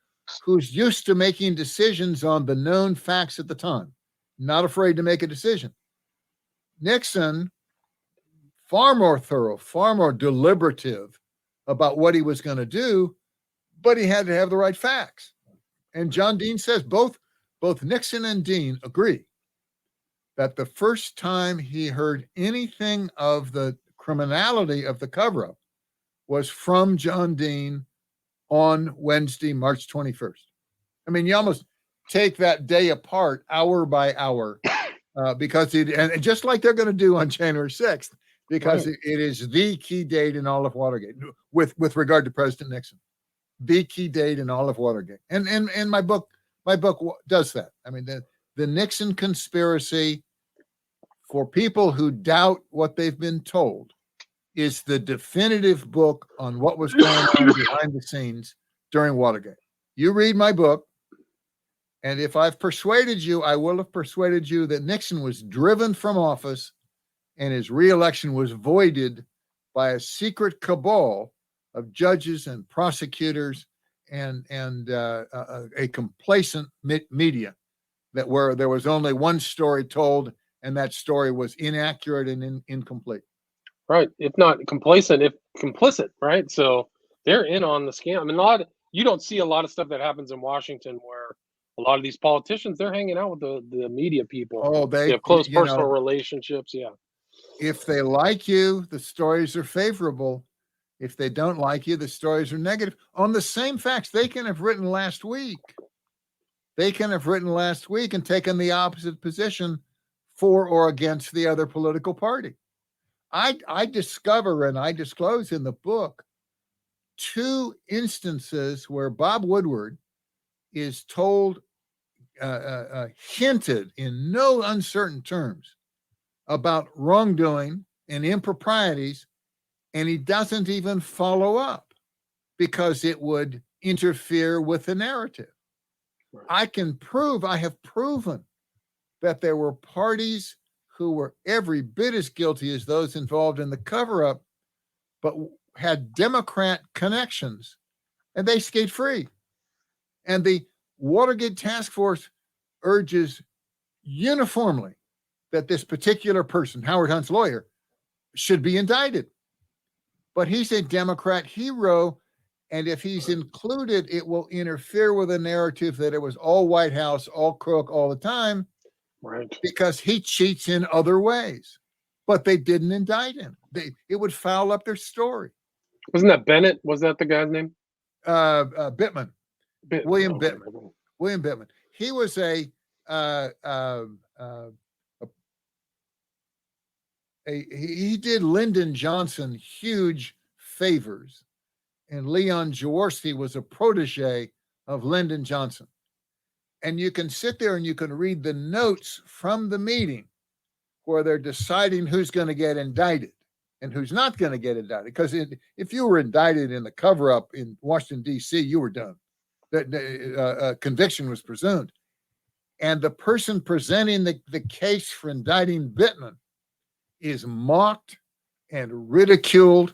who's used to making decisions on the known facts at the time, not afraid to make a decision. Nixon, far more thorough, far more deliberative about what he was going to do, but he had to have the right facts. And John Dean says both Nixon and Dean agree that the first time he heard anything of the criminality of the cover-up was from John Dean on Wednesday, March 21st. I mean, you almost take that day apart, hour by hour, because and just like they're going to do on January 6th, because it is the key date in all of Watergate with regard to President Nixon, the key date in all of Watergate. And my book does that. I mean, the Nixon conspiracy, for people who doubt what they've been told, is the definitive book on what was going on behind the scenes during Watergate. You read my book, and if I've persuaded you, I will have persuaded you that Nixon was driven from office and his reelection was voided by a secret cabal of judges and prosecutors and a complacent media where there was only one story told, and that story was inaccurate and incomplete.
Right. If not complacent, if complicit, right? So they're in on the scam. I mean, you don't see a lot of stuff that happens in Washington where a lot of these politicians, they're hanging out with the media people.
Oh,
they have close personal relationships. Yeah.
If they like you, the stories are favorable. If they don't like you, the stories are negative. On the same facts, they can have written last week. They can have written last week and taken the opposite position for or against the other political party. I discover and I disclose in the book 2 instances where Bob Woodward is told, hinted in no uncertain terms about wrongdoing and improprieties, and he doesn't even follow up because it would interfere with the narrative. Right. I have proven that there were parties who were every bit as guilty as those involved in the cover-up, but had Democrat connections, and they skate free. And the Watergate Task Force urges uniformly that this particular person, Howard Hunt's lawyer, should be indicted. But he's a Democrat hero, and if he's included, it will interfere with a narrative that it was all White House, all crook, all the time.
Right.
Because he cheats in other ways. But they didn't indict him. It would foul up their story.
Wasn't that Bennett? Was that the guy's name?
Bittman. William Bittman.
Okay.
William Bittman. He was he did Lyndon Johnson huge favors, and Leon Jaworski was a protege of Lyndon Johnson. And you can sit there and you can read the notes from the meeting where they're deciding who's going to get indicted and who's not going to get indicted. Because if you were indicted in the cover-up in Washington, D.C., you were done. Conviction was presumed. And the person presenting the case for indicting Bittman is mocked and ridiculed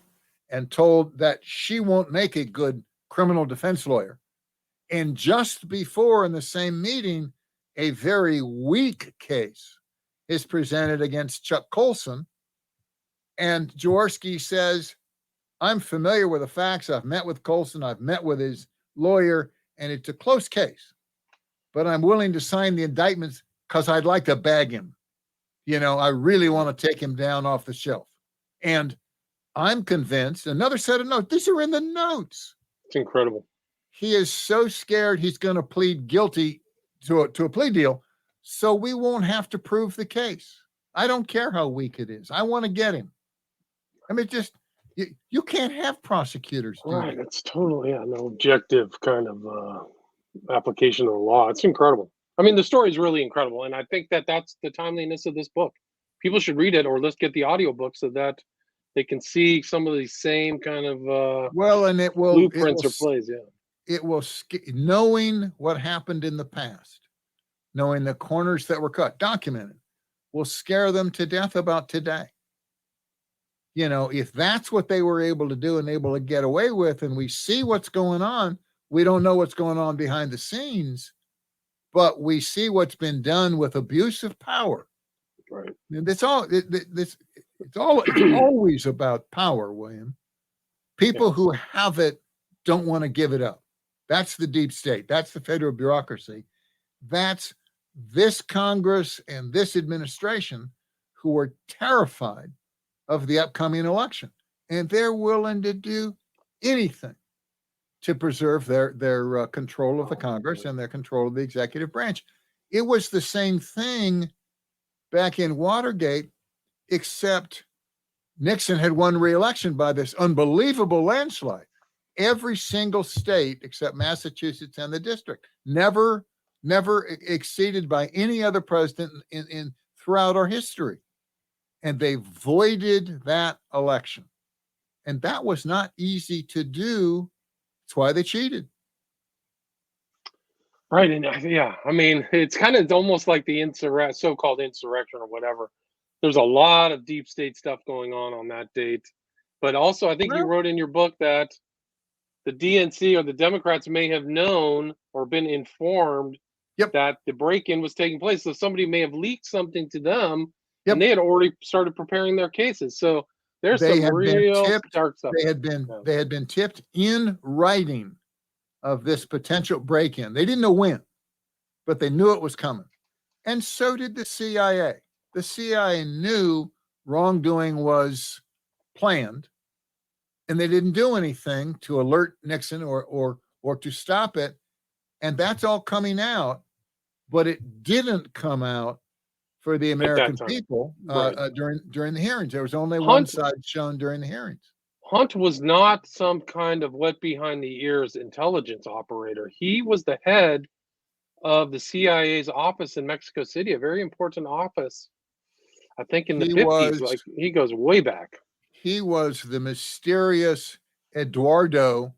and told that she won't make a good criminal defense lawyer. And just before, in the same meeting, a very weak case is presented against Chuck Colson. And Jaworski says, I'm familiar with the facts. I've met with Colson. I've met with his lawyer, and it's a close case. But I'm willing to sign the indictments because I'd like to bag him. You know, I really want to take him down off the shelf. And I'm convinced, another set of notes, these are in the notes.
It's incredible.
He is so scared he's going to plead guilty to a plea deal, so we won't have to prove the case. I don't care how weak it is. I want to get him. I mean, just you can't have prosecutors do
right.
that.
It's totally an objective kind of application of the law. It's incredible. I mean, the story is really incredible, and I think that's the timeliness of this book. People should read it, or let's get the audiobook so that they can see some of these same kind of blueprints or plays. Yeah.
It will, knowing what happened in the past, knowing the corners that were cut, documented, will scare them to death about today. if that's what they were able to do and able to get away with, and we see what's going on, we don't know what's going on behind the scenes, but we see what's been done with abuse of power.
Right.
And it's always about power, William. People who have it don't want to give it up. That's the deep state. That's the federal bureaucracy. That's this Congress and this administration who are terrified of the upcoming election. And they're willing to do anything to preserve their control of the Congress and their control of the executive branch. It was the same thing back in Watergate, except Nixon had won re-election by this unbelievable landslide. Every single state except Massachusetts and the district, never exceeded by any other president in throughout our history. And they voided that election. And that was not easy to do. That's why they cheated.
Right. And I mean, it's kind of almost like the so-called insurrection or whatever. There's a lot of deep state stuff going on that date. But also, I think you wrote in your book that the DNC or the Democrats may have known or been informed that the break-in was taking place. So somebody may have leaked something to them, and they had already started preparing their cases. So there's some real dark stuff.
They had been tipped in writing of this potential break-in. They didn't know when, but they knew it was coming. And so did the CIA. The CIA knew wrongdoing was planned, and they didn't do anything to alert Nixon or to stop it. And that's all coming out, but it didn't come out for the American people during the hearings. There was only one side shown during the hearings.
Hunt was not some kind of wet behind the ears intelligence operator. He was the head of the CIA's office in Mexico City, a very important office. I think in the 50s, he goes way back.
He was the mysterious Eduardo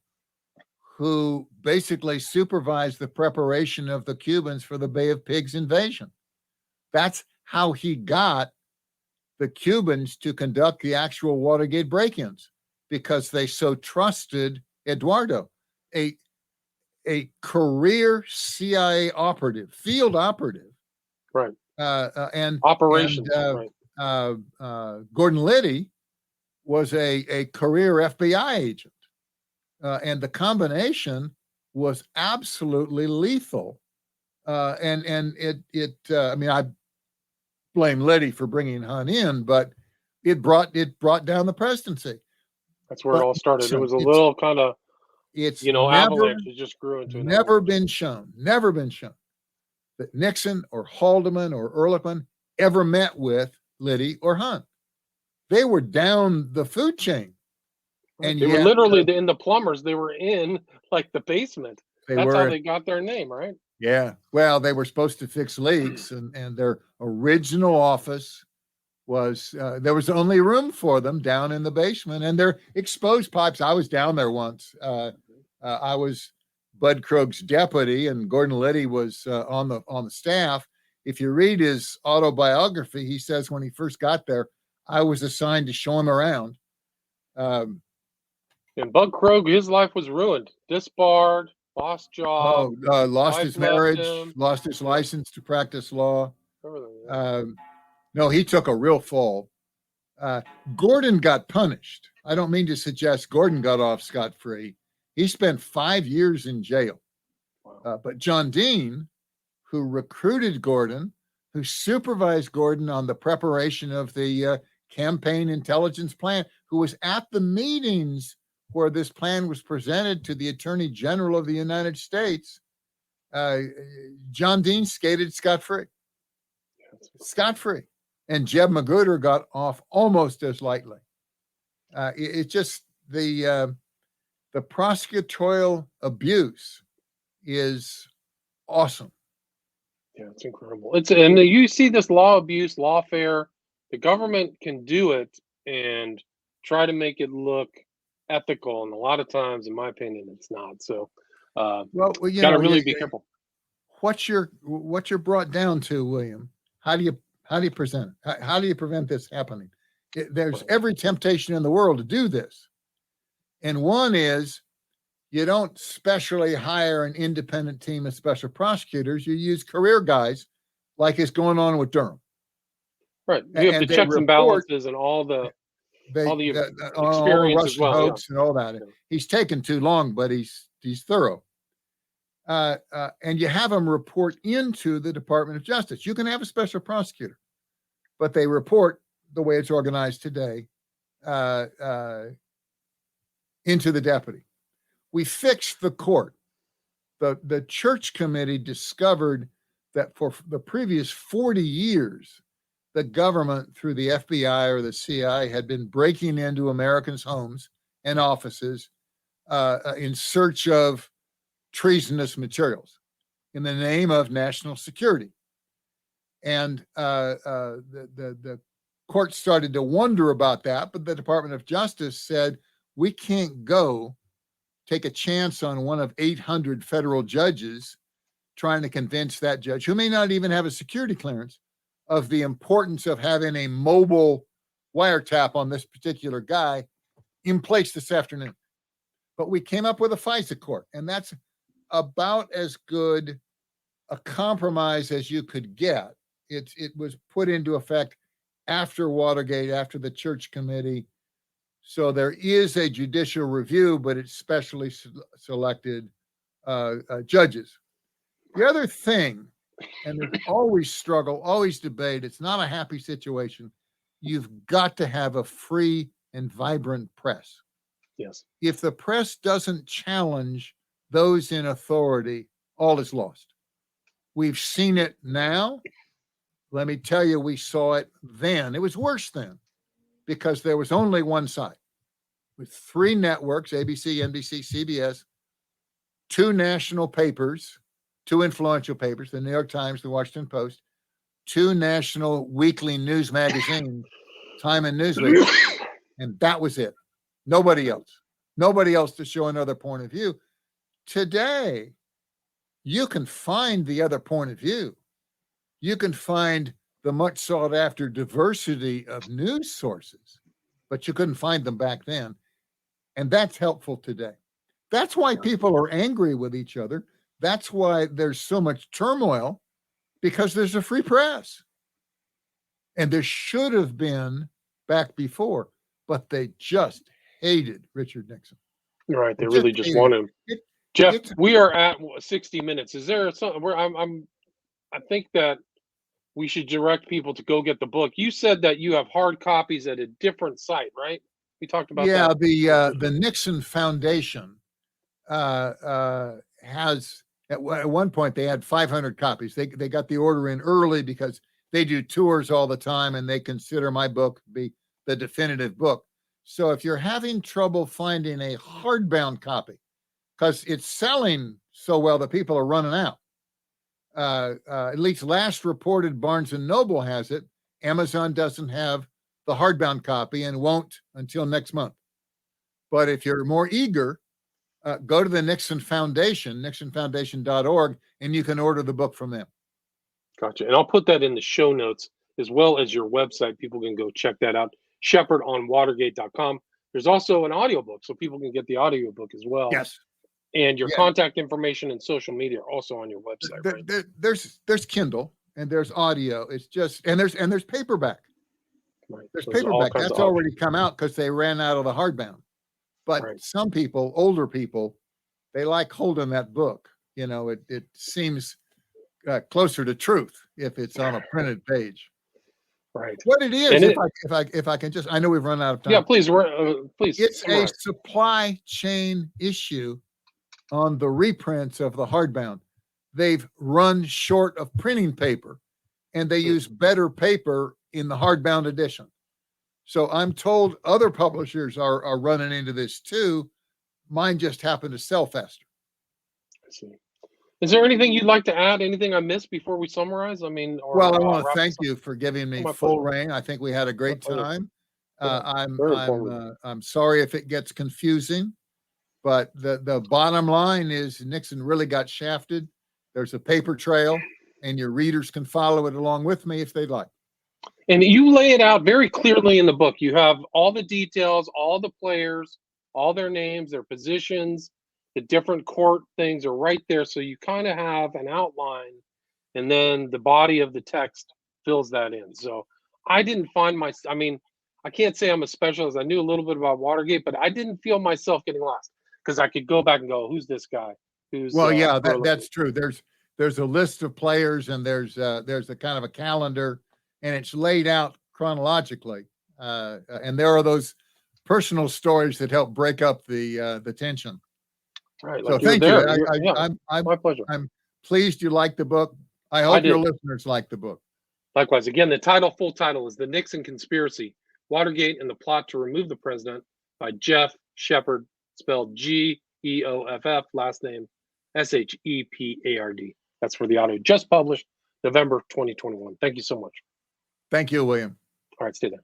who basically supervised the preparation of the Cubans for the Bay of Pigs invasion. That's how he got the Cubans to conduct the actual Watergate break-ins, because they so trusted Eduardo, a career CIA operative, field operative.
Right.
And
operations.
Gordon Liddy was a career FBI agent. And the combination was absolutely lethal. And I mean, I blame Liddy for bringing Hunt in, but it brought down the presidency.
That's where it all started. It was a little kind of, avalanche. It just grew into
never been shown that Nixon or Haldeman or Ehrlichman ever met with Liddy or Hunt. They were down the food chain. And
they were literally in the plumbers. They were in like the basement. That's how they got their name, right?
Yeah. Well, they were supposed to fix leaks, and their original office was there was only room for them down in the basement, and their exposed pipes. I was down there once. I was Bud Krog's deputy, and Gordon Liddy was on the staff. If you read his autobiography, he says when he first got there, I was assigned to show him around.
And Bud Krog, his life was ruined. Disbarred, lost job.
Lost his marriage, lost his license to practice law. No, he took a real fall. Gordon got punished. I don't mean to suggest Gordon got off scot-free. He spent 5 years in jail. But John Dean, who recruited Gordon, who supervised Gordon on the preparation of the campaign intelligence plan, who was at the meetings where this plan was presented to the Attorney General of the United States, John Dean skated scot-free. Scot-free. And Jeb Magruder got off almost as lightly. It's just the prosecutorial abuse is awesome.
Yeah, it's incredible. And you see this law abuse, lawfare. The government can do it and try to make it look ethical, and a lot of times, in my opinion, it's not. So, you got to really be careful.
What you're brought down to, William? How do you present it? How do you prevent this happening? There's every temptation in the world to do this. And one is you don't specially hire an independent team of special prosecutors. You use career guys like is going on with Durham.
Right. You have the checks and balances and all the experience as well.
Hoax and all that. Yeah. He's taken too long, but he's thorough. And you have them report into the Department of Justice. You can have a special prosecutor, but they report the way it's organized today into the deputy. We fixed the court. The church committee discovered that for the previous 40 years, the government through the FBI or the CIA had been breaking into Americans' homes and offices in search of treasonous materials in the name of national security. And the court started to wonder about that, but the Department of Justice said, we can't go take a chance on one of 800 federal judges trying to convince that judge, who may not even have a security clearance, of the importance of having a mobile wiretap on this particular guy in place this afternoon. But we came up with a FISA court, and that's about as good a compromise as you could get. It was put into effect after Watergate, after the church committee. So there is a judicial review, but it's specially selected judges. The other thing, and there's always struggle, always debate, it's not a happy situation. You've got to have a free and vibrant press.
Yes. If
the press doesn't challenge those in authority, all is lost. We've seen it now. Let me tell you, we saw it then. It was worse then because there was only one side with 3 networks, ABC, NBC, CBS, 2 national papers, 2 influential papers, the New York Times, the Washington Post, 2 national weekly news magazines, Time and Newsweek, and that was it. Nobody else to show another point of view. Today, you can find the other point of view. You can find the much sought after diversity of news sources, but you couldn't find them back then. And that's helpful today. That's why people are angry with each other. That's why there's so much turmoil, because there's a free press. And there should have been back before, but they just hated Richard Nixon.
Right. They really just want him. Geoff, we are at 60 minutes. Is there something where I think that we should direct people to go get the book. You said that you have hard copies at a different site, right? We talked about that.
Yeah, the Nixon Foundation has, at one point, they had 500 copies. They got the order in early because they do tours all the time, and they consider my book to be the definitive book. So if you're having trouble finding a hardbound copy, because it's selling so well that people are running out, at least last reported Barnes & Noble has it. Amazon doesn't have the hardbound copy and won't until next month. But if you're more eager, go to the Nixon Foundation, nixonfoundation.org, and you can order the book from them.
Gotcha. And I'll put that in the show notes as well as your website. People can go check that out. ShepardOnWatergate.com. There's also an audiobook, so people can get the audiobook as well.
Yes.
And your contact information and social media are also on your website. Right?
There's Kindle and there's audio. It's just and there's paperback.
Right.
There's paperback. That's already come out because they ran out of the hardbound. But some people, older people, they like holding that book. You know, it seems closer to truth if it's on a printed page.
Right.
What it is, if I can just, I know we've run out of time.
Yeah, please.
It's a supply chain issue on the reprints of the hardbound. They've run short of printing paper, and they use better paper in the hardbound edition. So I'm told other publishers are running into this too. Mine just happened to sell faster.
I see. Is there anything you'd like to add? Anything I missed before we summarize? I mean,
I want to thank you for giving me full reign. I think we had a great time. I'm sorry if it gets confusing, but the bottom line is Nixon really got shafted. There's a paper trail, and your readers can follow it along with me if they'd like.
And you lay it out very clearly in the book. You have all the details, all the players, all their names, their positions, the different court things are right there. So you kind of have an outline, and then the body of the text fills that in. So I didn't find I mean, I can't say I'm a specialist. I knew a little bit about Watergate, but I didn't feel myself getting lost because I could go back and go, who's this guy? Who's
Well, yeah, that's true. There's a list of players, and there's a kind of a calendar, and it's laid out chronologically. And there are those personal stories that help break up the tension.
Right.
So
Like you're
thank you.
there. My pleasure.
I'm pleased you like the book. I hope your listeners like the book.
Likewise. Again, the full title is The Nixon Conspiracy, Watergate and the Plot to Remove the President by Geoff Shepard, spelled Geoff, last name Shepard. That's for the audio. Just published November 2021. Thank you so much.
Thank you, William.
All right, stay there.